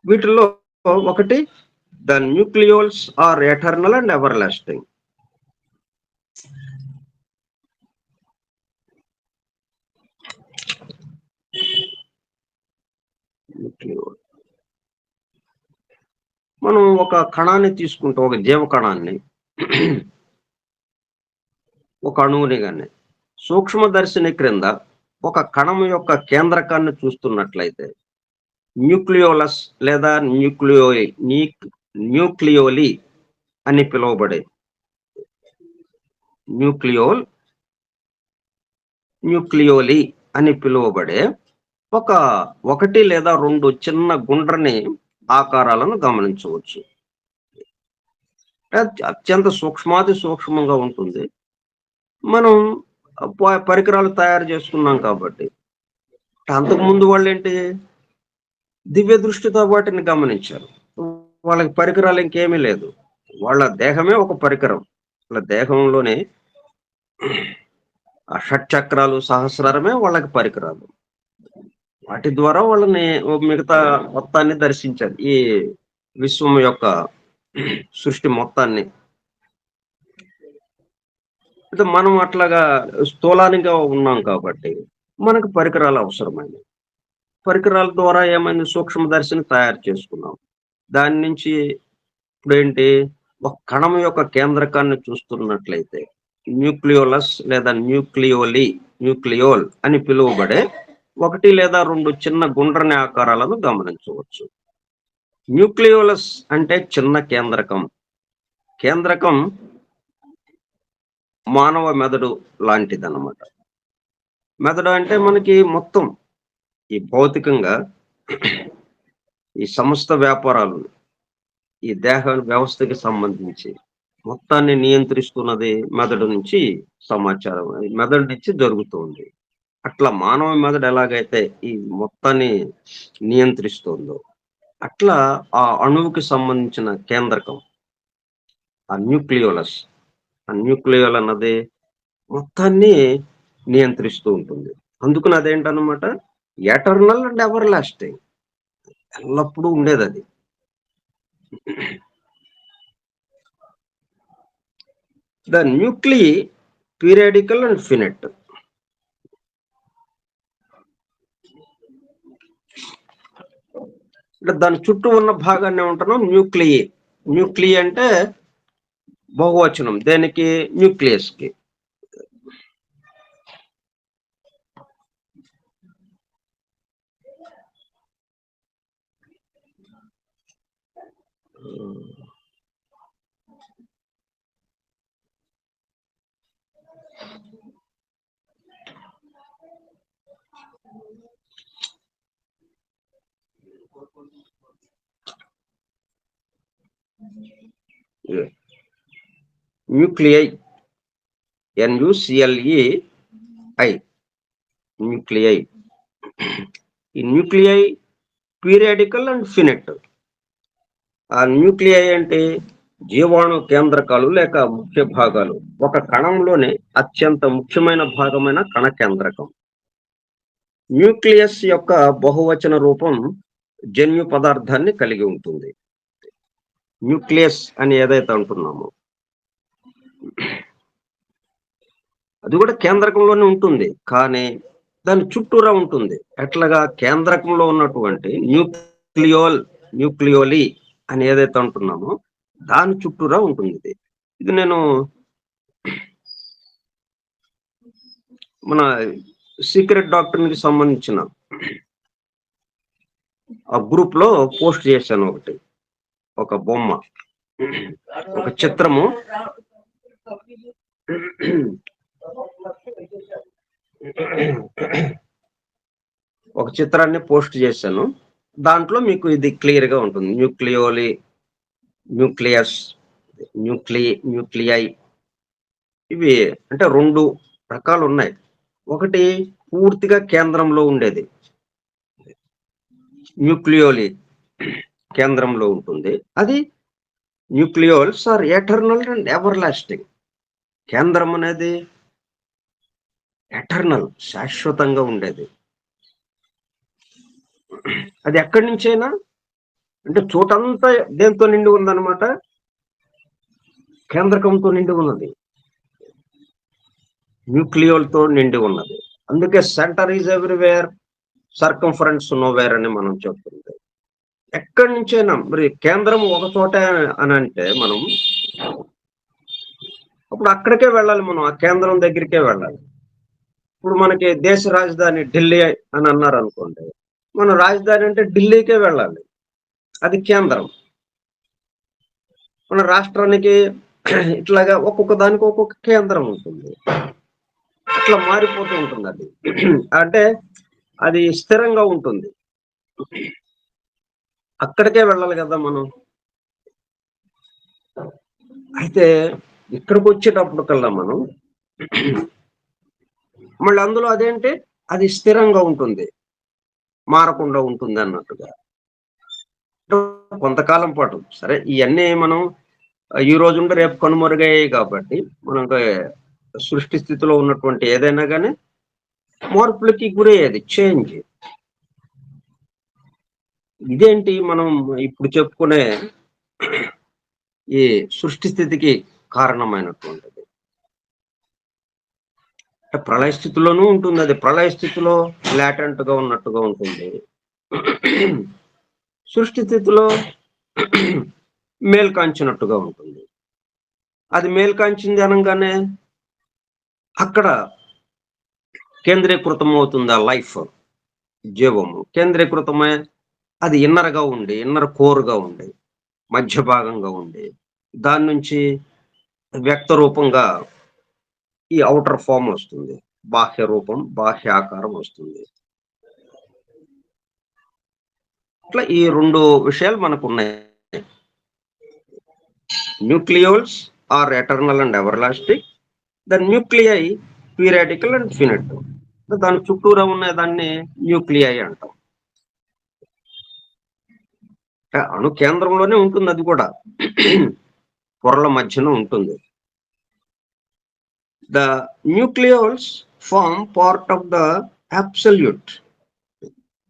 వీటిల్లో ఒకటి the nucleoles are eternal and everlasting. మనం ఒక కణాన్ని తీసుకుంటాం, ఒక జీవ కణాన్ని, ఒక అణువుని గాని సూక్ష్మదర్శిని క్రింద ఒక కణం యొక్క కేంద్రకాన్ని చూస్తున్నట్లయితే న్యూక్లియోలస్ లేదా న్యూక్లియోలి అని పిలువబడే న్యూక్లియోలి అని పిలువబడే ఒకటి లేదా 2 చిన్న గుండ్రని ఆకారాలను గమనించవచ్చు. అత్యంత సూక్ష్మాతి సూక్ష్మంగా ఉంటుంది. మనం పరికరాలు తయారు చేసుకున్నాం కాబట్టి, అంతకుముందు వాళ్ళు ఏంటి, దివ్య దృష్టితో వాటిని గమనించారు. వాళ్ళకి పరికరాలు ఇంకేమీ లేదు. వాళ్ళ దేహమే ఒక పరికరం. వాళ్ళ దేహంలోనే ఆ షట్చక్రాలు, సహస్రారమే వాళ్ళకి పరికరాలు. వాటి ద్వారా వాళ్ళని మిగతా మొత్తాన్ని దర్శించారు. ఈ విశ్వం యొక్క సృష్టి మొత్తాన్ని. అయితే మనం అట్లాగా స్థూలానిగా ఉన్నాం కాబట్టి మనకు పరికరాలు అవసరమైనవి. పరికరాల ద్వారా ఏమైంది, సూక్ష్మదర్శిని తయారు చేసుకున్నాం. దాని నుంచి ఇప్పుడేంటి, ఒక కణం యొక్క కేంద్రకాన్ని చూస్తున్నట్లయితే న్యూక్లియోలస్ లేదా న్యూక్లియోల్ అని పిలువబడే 1 లేదా 2 చిన్న గుండ్రని ఆకారాలను గమనించవచ్చు. న్యూక్లియోలస్ అంటే చిన్న కేంద్రకం. కేంద్రకం మానవ మెదడు లాంటిదన్నమాట. మెదడు అంటే మనకి మొత్తం ఈ భౌతికంగా ఈ సమస్త వ్యాపారాలు, ఈ దేహ వ్యవస్థకి సంబంధించి మొత్తాన్ని నియంత్రిస్తున్నది మెదడు నుంచి సమాచారం, మెదడు నుంచి జరుగుతుంది. అట్లా మానవ మెదడు ఎలాగైతే ఈ మొత్తాన్ని నియంత్రిస్తుందో, అట్లా ఆ అణువుకి సంబంధించిన కేంద్రకం ఆ న్యూక్లియోల్ అన్నది మొత్తాన్ని నియంత్రిస్తూ ఉంటుంది. అందుకని అదేంటన్నమాట, ఎటర్నల్ అండ్ ఎవర్ లాస్టింగ్, ఎల్లప్పుడూ ఉండేది అది. The nuclei periodical and finite. అంటే దాని చుట్టూ ఉన్న భాగాన్ని ఏమంటున్నాం, న్యూక్లీ అంటే బహువచనం, దేనికి, న్యూక్లియస్ కి. Nuclei, NUCLEI, nuclei. ఈ న్యూక్లియై పీరియాడికల్ అండ్ ఫినెట్. ఆ న్యూక్లియై అంటే జీవాణు కేంద్రకాలు లేక ముఖ్య భాగాలు. ఒక కణంలోనే అత్యంత ముఖ్యమైన భాగమైన కణ కేంద్రకం. న్యూక్లియస్ యొక్క బహువచన రూపం జన్యు పదార్థాన్ని కలిగి ఉంటుంది. న్యూక్లియస్ అని ఏదైతే అంటున్నామో అది కూడా కేంద్రకంలోనే ఉంటుంది, కానీ దాని చుట్టూరా ఉంటుంది. ఎట్లాగా, కేంద్రకంలో ఉన్నటువంటి న్యూక్లియోలి అని ఏదైతే అంటున్నామో దాని చుట్టూరా ఉంటుంది. ఇది నేను మన సీక్రెట్ డాక్టర్కి సంబంధించిన ఆ గ్రూప్ లో పోస్ట్ చేశాను ఒక బొమ్మ, ఒక చిత్రము. ఒక చిత్రాన్ని పోస్ట్ చేశాను. దాంట్లో మీకు ఇది క్లియర్ గా ఉంటుంది. న్యూక్లియోలి, న్యూక్లియస్, న్యూక్లియై, ఇవి అంటే 2 రకాలు ఉన్నాయి. ఒకటి పూర్తిగా కేంద్రంలో ఉండేది, న్యూక్లియోలి కేంద్రంలో ఉంటుంది. అది nucleoles are eternal and everlasting. కేంద్రం అనేది ఎటర్నల్, శాశ్వతంగా ఉండేది. అది ఎక్కడి నుంచైనా, అంటే చోటంతా దేంతో నిండి ఉందన్నమాట, కేంద్రకంతో నిండి ఉన్నది, న్యూక్లియోల్తో నిండి ఉన్నది. అందుకే centre is everywhere, circumference nowhere అని మనం చెప్తుంది. ఎక్కడి నుంచైనా మరి కేంద్రం ఒక చోట అని అంటే మనం అప్పుడు అక్కడికే వెళ్ళాలి, మనం ఆ కేంద్రం దగ్గరికే వెళ్ళాలి. ఇప్పుడు మనకి దేశ రాజధాని ఢిల్లీ అని అన్నారు అనుకోండి, మన రాజధాని అంటే ఢిల్లీకే వెళ్ళాలి, అది కేంద్రం. మన రాష్ట్రానికి ఇట్లాగా ఒక్కొక్క దానికి ఒక్కొక్క కేంద్రం ఉంటుంది, అట్లా మారిపోతూ ఉంటుంది. అది అంటే అది స్థిరంగా ఉంటుంది, అక్కడికే వెళ్ళాలి కదా మనం. అయితే ఇక్కడికి వచ్చేటప్పుడు కల్లా మనం మళ్ళీ అందులో అదేంటి, అది స్థిరంగా ఉంటుంది, మారకుండా ఉంటుంది అన్నట్టుగా. కొంతకాలం పాటు సరే, ఇవన్నీ మనం ఈ రోజు ఉంటే రేపు కనుమరుగయ్యాయి కాబట్టి మనం సృష్టి స్థితిలో ఉన్నటువంటి ఏదైనా కానీ మార్పులకి గురయ్యేది, చేంజ్. ఇదేంటి మనం ఇప్పుడు చెప్పుకునే ఈ సృష్టి స్థితికి కారణమైనటువంటిది. ప్రళయ స్థితిలోనూ ఉంటుంది, అది ప్రళయ స్థితిలో లాటెంట్ గా ఉన్నట్టుగా ఉంటుంది, సృష్టి స్థితిలో మేల్కాంచినట్టుగా ఉంటుంది. అది మేల్కాంచింది అనగానే అక్కడ కేంద్రీకృతం అవుతుంది. ఆ లైఫ్ జీవము కేంద్రీకృతమై అది ఇన్నర్గా ఉండి, ఇన్నర్ కోర్గా ఉండి, మధ్య భాగంగా ఉండి, దాని నుంచి వ్యక్త రూపంగా ఈ ఔటర్ ఫామ్ వస్తుంది. బాహ్య రూపం, బాహ్య ఆకారం వస్తుంది. అట్లా ఈ 2 విషయాలు మనకున్నాయి. Nucleoles are eternal and everlasting. The nuclei periodical and finite. దాని చుట్టూరా ఉన్న దాన్ని న్యూక్లియై అంటాం. అణు కేంద్రంలోనే ఉంటుంది అది కూడా. పొరల మధ్యన ఉంటుంది. The nucleoles form part of the absolute.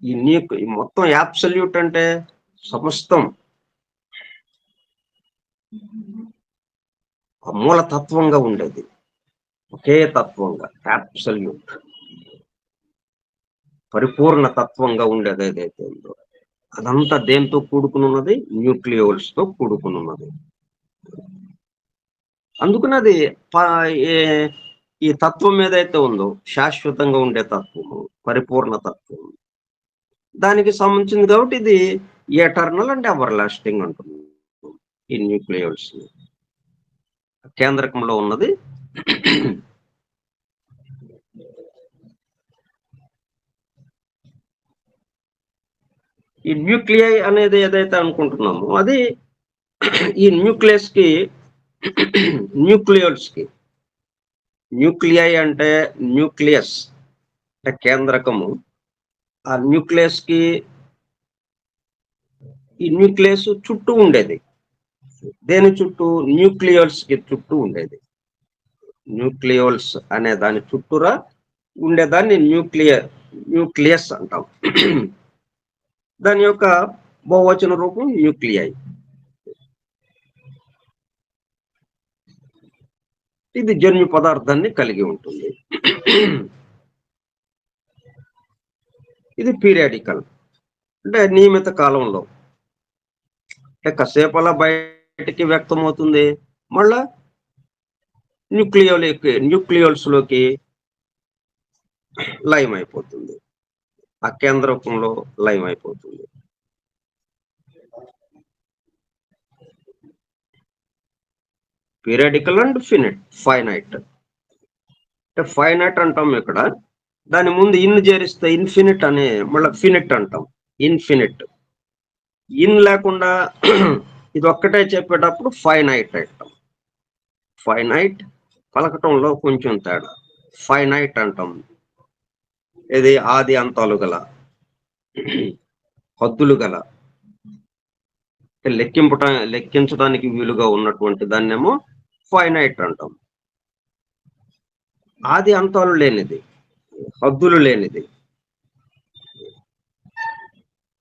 ఈ మొత్తం అబ్సల్యూట్ అంటే సమస్తం, మూల తత్వంగా ఉండేది, ఒకే తత్వంగా, అబ్సల్యూట్ పరిపూర్ణ తత్వంగా ఉండేది ఏదైతే ఉందో అదంతా దేంతో కూడుకున్నది? న్యూక్లియోల్స్ తో కూడుకున్నది. అందుకని ఈ తత్వం ఏదైతే ఉందో శాశ్వతంగా ఉండే తత్వము, పరిపూర్ణ తత్వం, దానికి సంబంధించింది కాబట్టి ఇది ఎటర్నల్ అండ్ ఎవర్ లాస్టింగ్ అంటుంది. ఈ న్యూక్లియోల్స్ కేంద్రకంలో ఉన్నది. ఈ న్యూక్లియై అనేది ఏదైతే అనుకుంటున్నామో అది ఈ న్యూక్లియస్ కి, న్యూక్లియోల్స్ కి, న్యూక్లియై అంటే న్యూక్లియస్ అంటే కేంద్రకము. ఆ న్యూక్లియస్ కి, ఈ న్యూక్లియస్ చుట్టూ ఉండేది. దేని చుట్టూ? న్యూక్లియోల్స్ కి చుట్టూ ఉండేది. న్యూక్లియోల్స్ అనే దాని చుట్టూరా ఉండేదాన్ని న్యూక్లియస్ అంటాం. దాని యొక్క బహువచన రూపం న్యూక్లియై. ఇది జన్యు పదార్థాన్ని కలిగి ఉంటుంది. ఇది పీరియాడికల్ అంటే నియమిత కాలంలో, అంటే కాసేపు అలా బయటికి వ్యక్తమవుతుంది, మళ్ళా న్యూక్లియోల్స్ లోకి లయం అయిపోతుంది, ఆ కేంద్రకంలో లయం అయిపోతుంది. Periodical and finite. అంటే ఫైనైట్ అంటాం ఇక్కడ, దాని ముందు ఇన్ చేరిస్తే ఇన్ఫినిట్ అనే మళ్ళీ ఫినిట్ అంటాం. ఇన్ఫినిట్ ఇన్ లేకుండా ఇది ఒక్కటే చెప్పేటప్పుడు ఫైనైట్ అంటాం. ఫైనైట్ పలకటంలో కొంచెం తేడా. ఫైనైట్ అంటాం, ఇది ఆది అంతాలు గల, హద్దులు గల, లెక్కించడానికి వీలుగా ఉన్నటువంటి దాన్నేమో ఫైనైట్ అంటాం. ఆది అంతాలు లేనిది, హద్దులు లేనిది,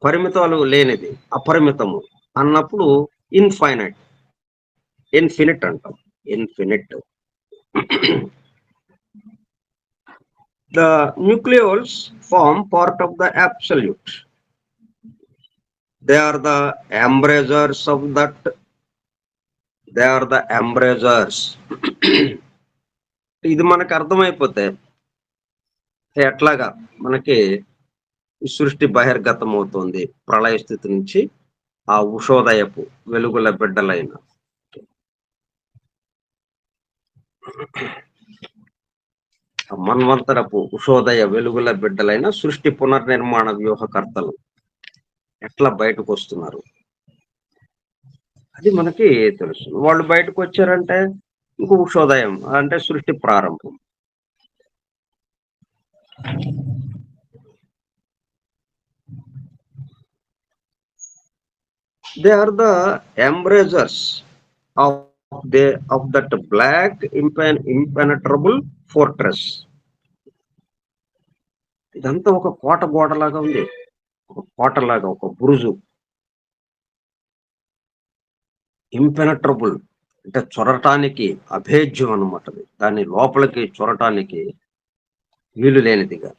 పరిమితాలు లేనిది, అపరిమితము అన్నప్పుడు ఇన్ఫైనైట్, ఇన్ఫినిట్ అంటాం. Infinite. The nucleoles form part of the absolute. They are the embrasures of that. They are the embrasures. ఇది మనకు అర్థమైపోతే ఎట్లాగా మనకి సృష్టి బహిర్గతం అవుతుంది ప్రళయ స్థితి నుంచి ఆ ఉషోదయపు వెలుగుల బిడ్డలైన మన్వంతరపు ఉషోదయ వెలుగుల బిడ్డలైన సృష్టి పునర్నిర్మాణ వ్యూహకర్తలు ఎట్లా బయటకు వస్తున్నారు అది మనకి తెలుసు. వాళ్ళు బయటకు వచ్చారంటే ఇంకో ఉషోదయం అంటే సృష్టి ప్రారంభం. They are the embrasures of that black impenetrable fortress. ఇదంతా ఒక కోట గోడలాగా ఉంది, ఒక కోటలాగా, ఒక బురుజు. ఇంపెనట్రబుల్ అంటే చొరటానికి అభేద్యం అన్నమాట. దాని లోపలికి చొరటానికి వీలు లేనిదిగా.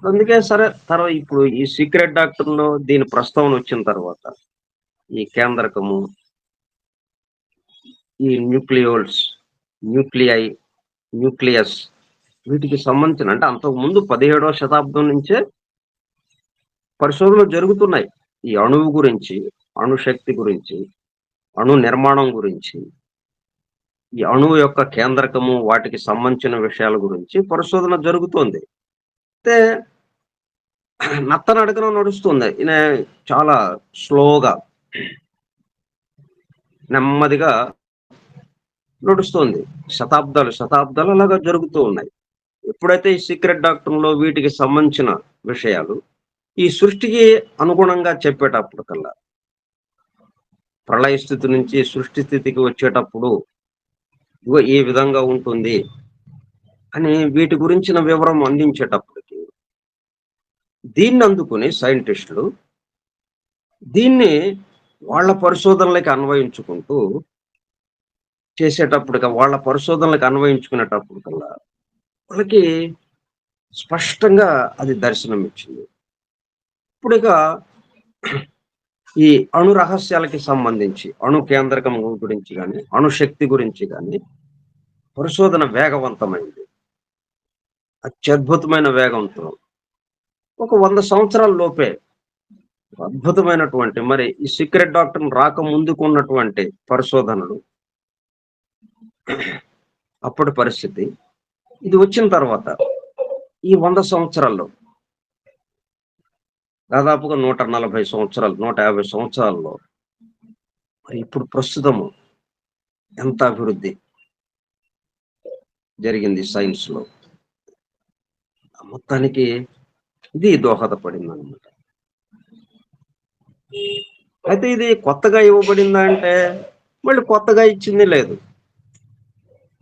అందుకే సరే తర్వాత ఇప్పుడు ఈ సీక్రెట్ డాక్టర్‌లో దీని ప్రస్తావన వచ్చిన తర్వాత ఈ కేంద్రకము, ఈ న్యూక్లియోల్స్, న్యూక్లియై, న్యూక్లియస్ వీటికి సంబంధించిన అంటే అంతకుముందు 17వ శతాబ్దం నుంచే పరిశోధనలు జరుగుతున్నాయి. ఈ అణువు గురించి, అణుశక్తి గురించి, అణు నిర్మాణం గురించి, ఈ అణువు యొక్క కేంద్రకము, వాటికి సంబంధించిన విషయాల గురించి పరిశోధన జరుగుతోంది. అయితే నత్తనడకన నడుస్తుంది. చాలా స్లోగా, నెమ్మదిగా నడుస్తోంది. శతాబ్దాలు, శతాబ్దాలు అలాగా జరుగుతూ ఉన్నాయి. ఎప్పుడైతే ఈ సీక్రెట్ డాక్టర్‌లో వీటికి సంబంధించిన విషయాలు, ఈ సృష్టికి అనుగుణంగా చెప్పేటప్పటికల్లా, ప్రళయ స్థితి నుంచి సృష్టి స్థితికి వచ్చేటప్పుడు, ఇగో ఈ విధంగా ఉంటుంది అని వీటి గురించిన వివరం అందించేటప్పటికి, దీన్ని అందుకుని సైంటిస్టులు దీన్ని వాళ్ళ పరిశోధనలకి అన్వయించుకుంటూ చేసేటప్పటికి, వాళ్ళ పరిశోధనలకు అన్వయించుకునేటప్పటికల్లా వాళ్ళకి స్పష్టంగా అది దర్శనమిచ్చింది. ఇప్పుడిక ఈ అణు రహస్యాలకి సంబంధించి, అణు కేంద్రకం గురించి గాని, అణుశక్తి గురించి గాని పరిశోధన వేగవంతమైంది. అత్యద్భుతమైన వేగంతో ఒక 100 సంవత్సరాల లోపే అద్భుతమైనటువంటి మరి ఈ సీక్రెట్ డాక్టర్‌ని రాకముందుకున్నటువంటి పరిశోధనలు, అప్పటి పరిస్థితి, ఇది వచ్చిన తర్వాత ఈ 100 సంవత్సరాల్లో దాదాపుగా 140 సంవత్సరాలు, 150 సంవత్సరాల్లో మరి ఇప్పుడు ప్రస్తుతము ఎంత అభివృద్ధి జరిగింది సైన్స్‌లో. మొత్తానికి ఇది దోహదపడిందనమాట. అయితే ఇది కొత్తగా ఇవ్వబడిందా అంటే, మళ్ళీ కొత్తగా ఇచ్చింది లేదు.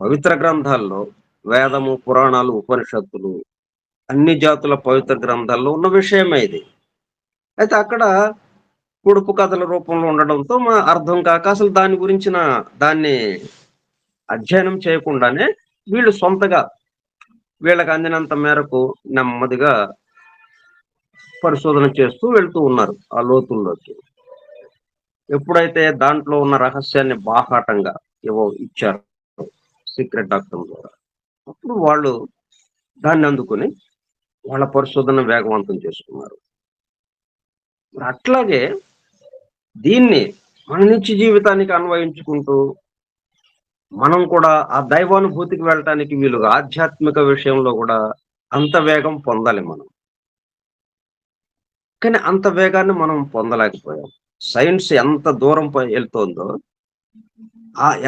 పవిత్ర గ్రంథాల్లో వేదము, పురాణాలు, ఉపనిషత్తులు అన్ని జాతుల పవిత్ర గ్రంథాల్లో ఉన్న విషయమే ఇది. అయితే అక్కడ పొడుపు కథల రూపంలో ఉండడంతో అర్థం కాక అసలు దాని గురించిన దాన్ని అధ్యయనం చేయకుండానే వీళ్ళు సొంతగా వీళ్ళకి అందినంత మేరకు నెమ్మదిగా పరిశోధన చేస్తూ వెళ్తూ ఉన్నారు ఆ లోతుల్లోకి. ఎప్పుడైతే దాంట్లో ఉన్న రహస్యాన్ని బాహాటంగా ఇచ్చారు సీక్రెట్ డాక్టర్ ద్వారా, అప్పుడు వాళ్ళు దాన్ని అందుకుని వాళ్ళ పరిశోధన వేగవంతం చేసుకున్నారు. అట్లాగే దీన్ని మన నిత్య జీవితానికి అన్వయించుకుంటూ మనం కూడా ఆ దైవానుభూతికి వెళ్ళటానికి వీలుగా ఆధ్యాత్మిక విషయంలో కూడా అంత వేగం పొందాలి మనం. కానీ అంత వేగాన్ని మనం పొందలేకపోయాం. సైన్స్ ఎంత దూరం వెళ్తోందో,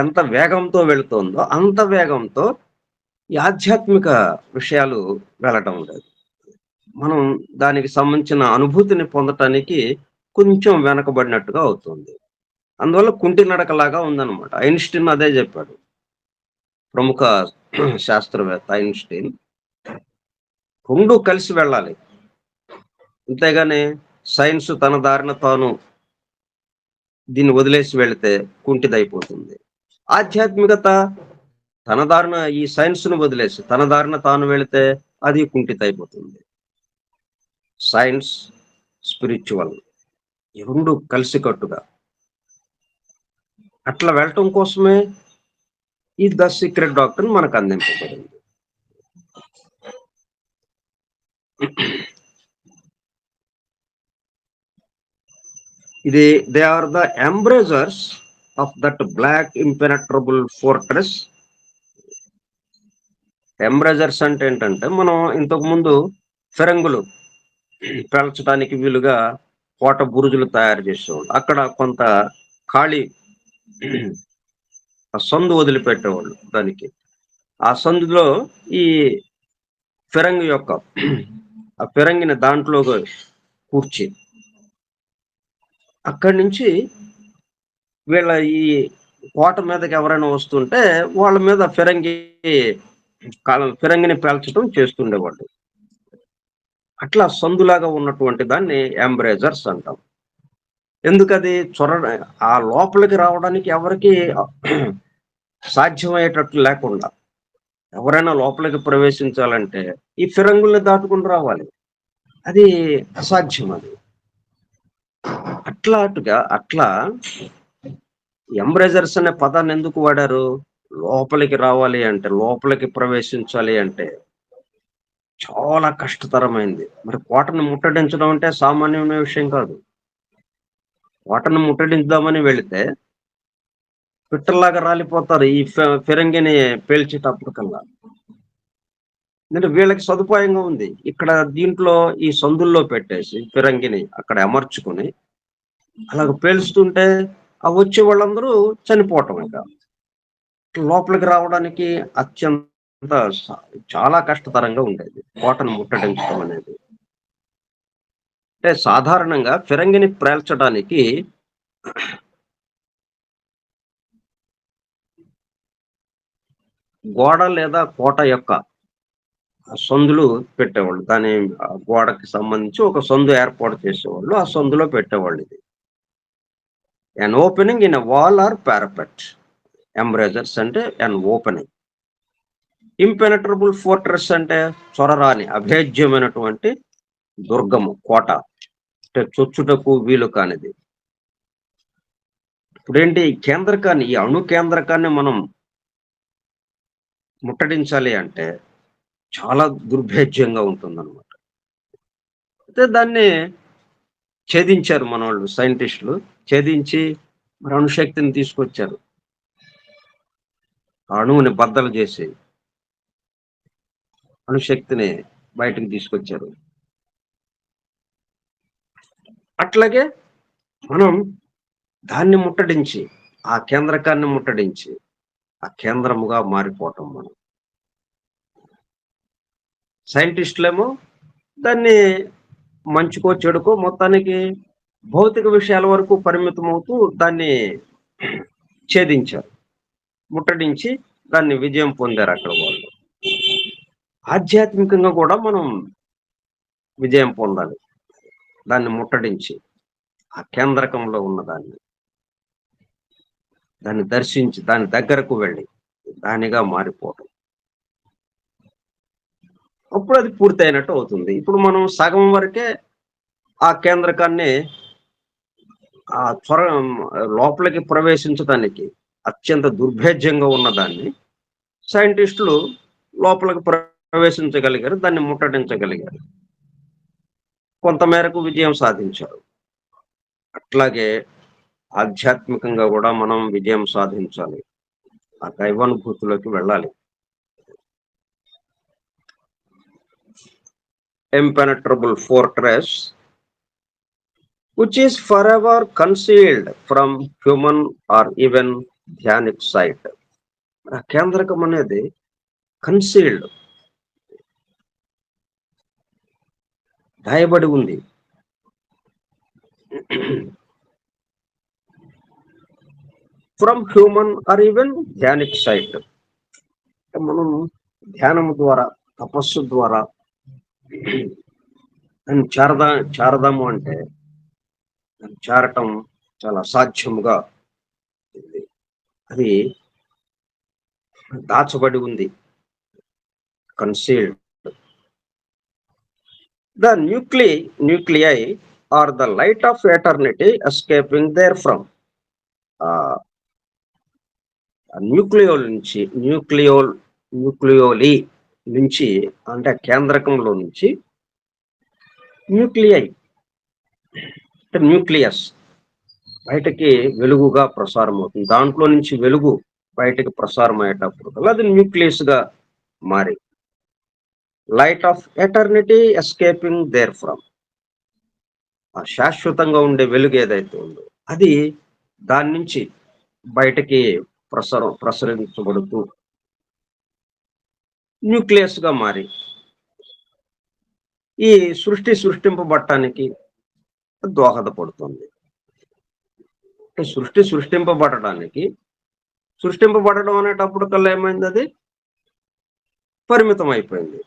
ఎంత వేగంతో వెళుతోందో అంత వేగంతో ఈ ఆధ్యాత్మిక విషయాలు వెళ్ళటం లేదు. మనం దానికి సంబంధించిన అనుభూతిని పొందటానికి కొంచెం వెనకబడినట్టుగా అవుతుంది. అందువల్ల కుంటి నడకలాగా ఉందన్నమాట. ఐన్‌స్టీన్ అదే చెప్పాడు. ప్రముఖ శాస్త్రవేత్త ఐన్‌స్టీన్. 2 కలిసి వెళ్ళాలి. అంతేగాని సైన్స్ తన దారిన తాను దీన్ని వదిలేసి వెళితే కుంటిదైపోతుంది. ఆధ్యాత్మికత తన దారిన ఈ సైన్స్‌ను వదిలేసి తన దారిన తాను వెళితే అది కుంటితైపోతుంది. సైన్స్, స్పిరిచ్యువల్ ఈ 2 కలిసికట్టుగా అట్లా వెళ్ళటం కోసమే ఈ ద సీక్రెట్ డాక్టర్ మనకు అందింపబడింది. ఇది they are the embrasures of that black impenetrable fortress. Embrasures అంటే ఏంటంటే, మనం ఇంతకు ముందు ఫిరంగులు పేల్చడానికి వీలుగా కోట బురుజులు తయారు చేసేవాళ్ళు. అక్కడ కొంత ఖాళీ సందు వదిలిపెట్టేవాళ్ళు దానికి. ఆ సందులో ఈ ఫిరంగి యొక్క ఆ ఫిరంగిని దాంట్లో కూర్చి అక్కడి నుంచి వీళ్ళ ఈ కోట మీదకి ఎవరైనా వస్తుంటే వాళ్ళ మీద ఫిరంగిని పేల్చడం చేస్తుండేవాళ్ళు. అట్లా సందులాగా ఉన్నటువంటి దాన్ని ఎంబ్రేజర్స్ అంటాం. ఎందుకది ఆ లోపలికి రావడానికి ఎవరికి సాధ్యమయ్యేటట్లు లేకుండా ఎవరైనా లోపలికి ప్రవేశించాలంటే ఈ ఫిరంగుల్ని దాటుకుని రావాలి. అది అసాధ్యం. అది అట్లా ఎంబ్రేజర్స్ అనే పదాన్ని ఎందుకు వాడారు? లోపలికి రావాలి అంటే, లోపలికి ప్రవేశించాలి అంటే చాలా కష్టతరమైంది. మరి కోటను ముట్టడించడం అంటే సామాన్యమైన విషయం కాదు. కోటను ముట్టడించుదామని వెళితే పిట్టల్లాగా రాలిపోతారు ఈ ఫిరంగిని పేల్చేటప్పటికల్లా. ఎందుకంటే వీళ్ళకి సదుపాయంగా ఉంది. ఇక్కడ దీంట్లో ఈ సందుల్లో పెట్టేసి ఫిరంగిని అక్కడ అమర్చుకొని అలాగ పేలుస్తుంటే ఆ వచ్చే వాళ్ళందరూ చనిపోవటం ఇక. లోపలికి రావడానికి అత్యంత చాలా కష్టతరంగా ఉండేది కోటను ముట్టడించడం అనేది. అంటే సాధారణంగా ఫిరంగిని పేల్చడానికి గోడ లేదా కోట యొక్క సందులు పెట్టేవాళ్ళు. దాని గోడకి సంబంధించి ఒక సందు ఏర్పాటు చేసేవాళ్ళు. ఆ సందులో పెట్టేవాళ్ళు ఇది. An opening in a wall or parapet. Embrasures అంటే ఎన్ ఓపెనింగ్. ఇంపెనట్రబుల్ ఫోర్ట్రెస్ అంటే చొరరాని అభేద్యమైనటువంటి దుర్గము, కోట. అంటే చొచ్చుటకు వీలు కానిది. ఇప్పుడేంటి ఈ అణు కేంద్రకాన్ని మనం ముట్టడించాలి అంటే చాలా దుర్భేద్యంగా ఉంటుందన్నమాట. అయితే దాన్ని ఛేదించారు మనోళ్ళు సైంటిస్టులు. ఛేదించి మరి అణుశక్తిని తీసుకొచ్చారు. ఆ అణువుని బద్దలు చేసి అణుశక్తిని బయటకు తీసుకొచ్చారు. అట్లాగే మనం దాన్ని ముట్టడించి, ఆ కేంద్రకాన్ని ముట్టడించి, ఆ కేంద్రముగా మారిపోవటం మనం. సైంటిస్టులేమో దాన్ని మంచుకో చెడుకో మొత్తానికి భౌతిక విషయాల వరకు పరిమితమవుతూ దాన్ని ఛేదించారు. ముట్టడించి దాన్ని విజయం పొందారు అక్కడ వాళ్ళు. ఆధ్యాత్మికంగా కూడా మనం విజయం పొందాలి. దాన్ని ముట్టడించి ఆ కేంద్రకంలో ఉన్నదాన్ని దాన్ని దర్శించి దాని దగ్గరకు వెళ్ళి దానిగా మారిపోవటం. అప్పుడు అది పూర్తయినట్టు అవుతుంది. ఇప్పుడు మనం సగం వరకే ఆ కేంద్రకాన్ని ఆ లోపలికి ప్రవేశించడానికి అత్యంత దుర్భేద్యంగా ఉన్నదాన్ని సైంటిస్టులు లోపలికి ప్రవేశించగలిగారు. దాన్ని ముట్టడించగలిగారు. కొంతమేరకు విజయం సాధించారు. అట్లాగే ఆధ్యాత్మికంగా కూడా మనం విజయం సాధించాలి. ఆ దైవానుభూతిలోకి వెళ్ళాలి. Impenetrable fortress which is forever concealed from human or even ధ్యానిక్ sight. ఆ కేంద్రకం అనేది కన్సీల్డ్, దాయబడి ఉంది. From human or even Dhyanic sight. మనం ధ్యానము ద్వారా, తపస్సు ద్వారా చేరదాము అంటే చేరటం చాలా అసాధ్యముగా ఉంది. అది దాచబడి ఉంది, concealed. The nuclei are the light of eternity escaping therefrom. న్యూక్లియోల్ నుంచి న్యూక్లియోలి నుంచి అంటే కేంద్రకంలో నుంచి న్యూక్లియై అంటే న్యూక్లియస్ బయటకి వెలుగుగా ప్రసారం అవుతుంది. దాంట్లో నుంచి వెలుగు బయటకి ప్రసారం అయ్యేటప్పుడు అది న్యూక్లియస్ గా మారి light of eternity escaping therefrom, ఆ శాశ్వతంగా ఉండే వెలుగు ఏదైతే ఉందో అది దాని నుంచి బయటకి ప్రసరించబడుతూ న్యూక్లియస్ గా మారి ఈ సృష్టింపబడటానికి దోహదపడుతుంది. సృష్టింపబడడం అనేటప్పుడు కల్లా ఏమైంది, అది పరిమితం అయిపోయింది.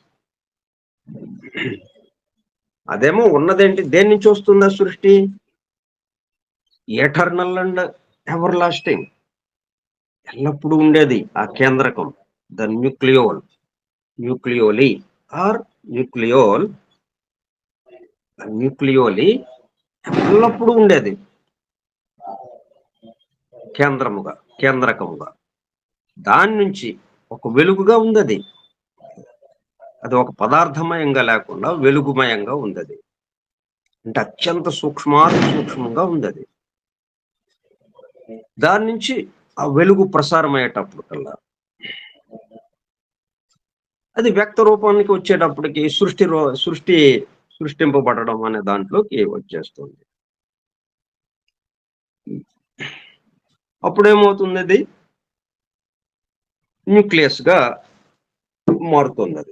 అదేమో ఉన్నదేంటి, దేని నుంచి వస్తుందా సృష్టి? ఎటర్నల్ అండ్ ఎవర్ లాస్టింగ్, ఎల్లప్పుడూ ఉండేది ఆ కేంద్రకం. ద న్యూక్లియోలి ఆర్ న్యూక్లియోల్ న్యూక్లియోలి ఎల్లప్పుడూ ఉండేది కేంద్రకముగా. దాని నుంచి ఒక వెలుగుగా ఉంది. అది ఒక పదార్థమయంగా లేకుండా వెలుగుమయంగా ఉంది. అంటే అత్యంత సూక్ష్మంగా ఉంది. దాని నుంచి ఆ వెలుగు ప్రసారం అయ్యేటప్పుడు కల్లా అది వ్యక్త రూపానికి వచ్చేటప్పటికి సృష్టింపబడడం అనే దాంట్లోకి వచ్చేస్తుంది. అప్పుడేమవుతుంది, అది న్యూక్లియస్ గా మారుతుంది.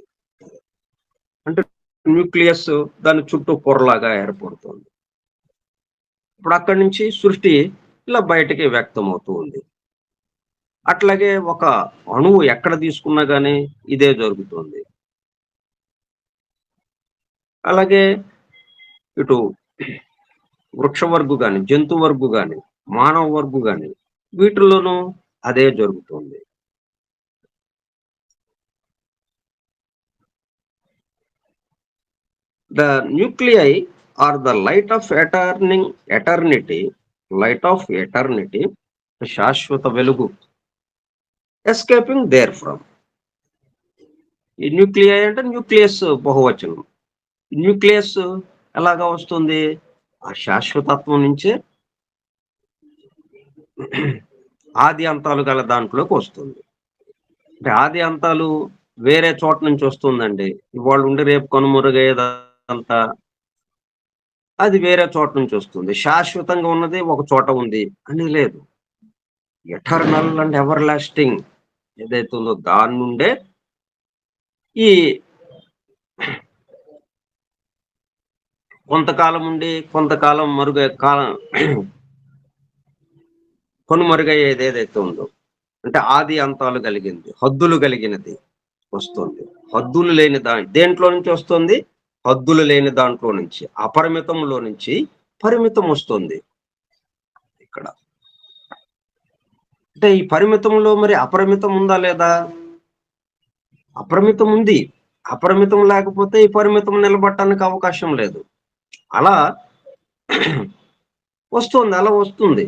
అంటే న్యూక్లియస్ దాని చుట్టూ పొరలాగా ఏర్పడుతుంది. ఇప్పుడు అక్కడి నుంచి సృష్టి ఇలా బయటకి వ్యక్తం అవుతూ ఉంది. అట్లాగే ఒక అణువు ఎక్కడ తీసుకున్నా కానీ ఇదే జరుగుతుంది. అలాగే ఇటు వృక్ష వర్గు కానీ, జంతు వర్గు కానీ, మానవ వర్గు కానీ వీటిల్లోనూ అదే జరుగుతుంది. The nuclei or the light of eternity, శాశ్వత వెలుగు, ఎస్కేపింగ్ దేర్ ఫ్రమ్. ఈ న్యూక్లియై అంటే న్యూక్లియస్ బహువచనం. న్యూక్లియస్ ఎలాగా వస్తుంది? ఆ శాశ్వతత్వం నుంచే ఆది అంతాలు గల దాంట్లోకి వస్తుంది. అంటే ఆది అంతాలు వేరే చోట నుంచి వస్తుందండి. ఇవాళ ఉండి రేపు కనుమరుగయ్యేదంతా అది వేరే చోట నుంచి వస్తుంది. శాశ్వతంగా ఉన్నది ఒక చోట ఉంది అని లేదు. ఎటర్నల్ అండ్ ఎవర్ లాస్టింగ్ ఏదైతే ఉందో దాని నుండే ఈ కొంతకాలం ఉండి కొంతకాలం కనుమరుగయ్యేది ఏదైతే ఉందో, అంటే ఆది అంతాలు కలిగింది, హద్దులు కలిగినది వస్తుంది. హద్దులు లేని దేంట్లో నుంచి వస్తుంది? హద్దులు లేని దాంట్లో నుంచి, అపరిమితంలో నుంచి పరిమితం వస్తుంది. ఇక్కడ అంటే ఈ పరిమితంలో మరి అపరిమితం ఉందా లేదా? అపరిమితం ఉంది. అపరిమితం లేకపోతే ఈ పరిమితం నిలబడటానికి అవకాశం లేదు. అలా వస్తుంది, అలా వస్తుంది.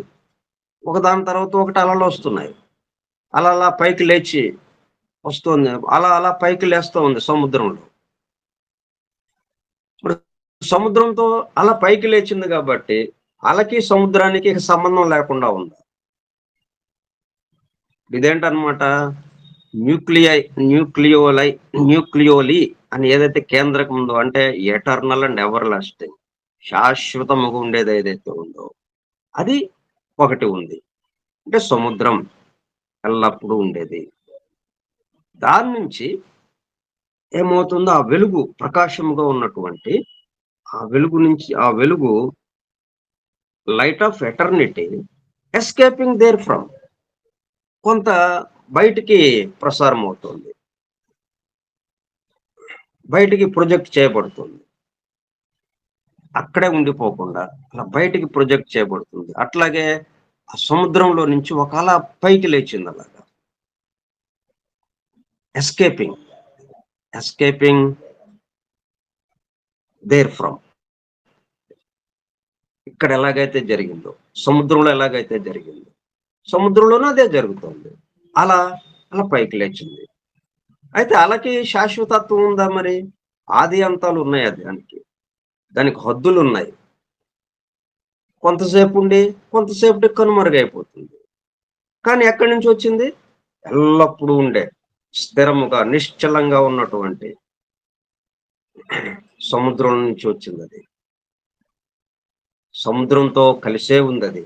ఒకదాని తర్వాత ఒకటి అలలు వస్తున్నాయి. అలా పైకి లేచి వస్తుంది, అలా పైకి లేస్తూ ఉంది సముద్రంలో. ఇప్పుడు సముద్రంతో అలా పైకి లేచింది కాబట్టి అలకి సముద్రానికి సంబంధం లేకుండా ఉంది. ఇదేంటనమాట, న్యూక్లియోలి అని ఏదైతే కేంద్రకం ఉందో, అంటే ఎటర్నల్ అండ్ ఎవర్ లాస్టింగ్, శాశ్వతముగా ఉండేది ఏదైతే ఉందో అది ఒకటి ఉంది. అంటే సముద్రం ఎల్లప్పుడూ ఉండేది. దాని నుంచి ఏమవుతుందో ఆ వెలుగు ప్రకాశముగా ఉన్నటువంటి ఆ వెలుగు light of eternity escaping therefrom, కొంత బయటికి ప్రసారం అవుతుంది, బయటికి ప్రొజెక్ట్ చేయబడుతుంది. అక్కడే ఉండిపోకుండా అలా బయటికి ప్రొజెక్ట్ చేయబడుతుంది. అట్లాగే ఆ సముద్రంలో నుంచి ఒక అల పైకి లేచింది. అలాగా ఎస్కేపింగ్ దేర్ ఫ్రమ్. ఇక్కడ ఎలాగైతే జరిగిందో, సముద్రంలో ఎలాగైతే జరిగిందో, సముద్రంలోనూ అదే జరుగుతుంది. అలా పైకి లేచింది. అయితే అలకి శాశ్వతత్వం ఉందా? మరి ఆది అంతాలు ఉన్నాయి. దానికి హద్దులు ఉన్నాయి. కొంతసేపు ఉండి కొంతసేపటికి కనుమరుగైపోతుంది. కానీ ఎక్కడి నుంచి వచ్చింది? ఎల్లప్పుడూ ఉండే స్థిరముగా నిశ్చలంగా ఉన్నటువంటి సముద్రం నుంచి వచ్చింది. అది సముద్రంతో కలిసే ఉంది. అది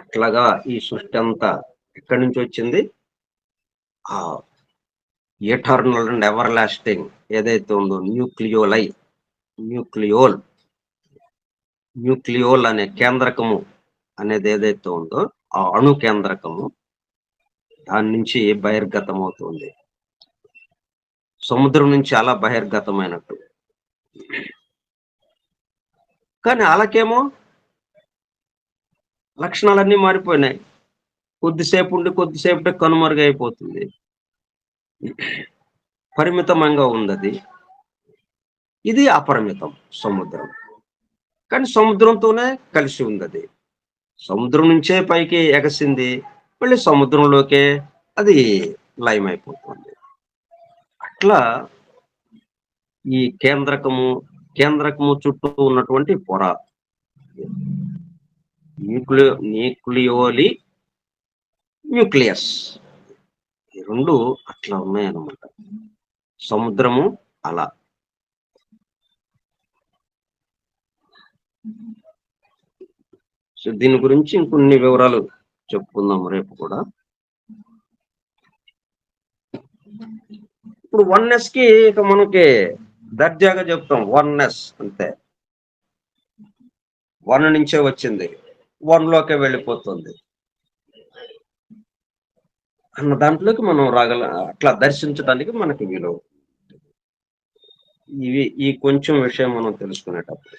అట్లాగా ఈ సృష్టి అంతా ఎక్కడి నుంచి వచ్చింది? ఆ ఎటర్నల్ అండ్ ఎవర్ లాస్టింగ్ ఏదైతే ఉందో న్యూక్లియోల్ అనే కేంద్రకము అనేది ఏదైతే ఉందో, ఆ అణు కేంద్రకము దాని నుంచి బహిర్గతం అవుతుంది. సముద్రం నుంచి అలా బహిర్గతమైనట్టు. కానీ అలాకేమో లక్షణాలన్నీ మారిపోయినాయి. కొద్దిసేపు ఉండి కొద్దిసేపటి కనుమరుగైపోతుంది. పరిమితంగా ఉంది. అది ఇది అపరిమితం సముద్రం. కానీ సముద్రంతోనే కలిసి ఉంది అది. సముద్రం నుంచే పైకి ఎగసింది, మళ్ళీ సముద్రంలోకే అది లయమైపోతుంది. అట్లా ఈ కేంద్రకము చుట్టూ ఉన్నటువంటి పొర న్యూక్లియస్, ఈ రెండు అట్లా ఉన్నాయన్నమాట. సముద్రము అలా. సో దీని గురించి ఇంకొన్ని వివరాలు చెప్పుకుందాం రేపు కూడా. ఇప్పుడు 1s కి ఇక మనకి దర్జాగా చెప్తాం 1s అంతే. 1 నుంచే వచ్చింది, 1లోకే వెళ్ళిపోతుంది అన్న దాంట్లోకి మనం అట్లా దర్శించడానికి మనకి వీలు. ఈ కొంచెం విషయం మనం తెలుసుకునేటప్పుడు.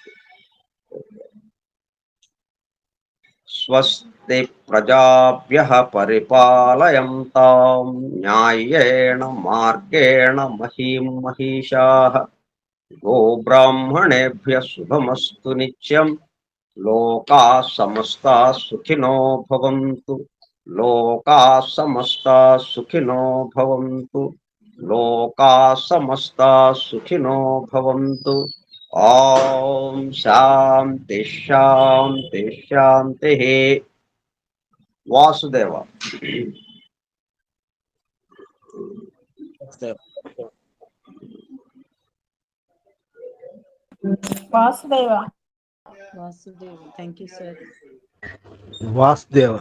స్వస్తి ప్రజాభ్యః పరిపాలయంతాం న్యాయేణ మార్గేణ మహీం మహిషాః గోబ్రాహ్మణేభ్యః శుభమస్తు నిత్యం. లోకాః సమస్తాః సుఖినో భవంతు. లోకాః సమస్తాః సుఖినో భవంతు. లోకాః సమస్తాః సుఖినో భవంతు. ఓం శాంతి శాంతి శాంతి. Vasudeva. Vasudeva. Thank you, sir. Vasudeva.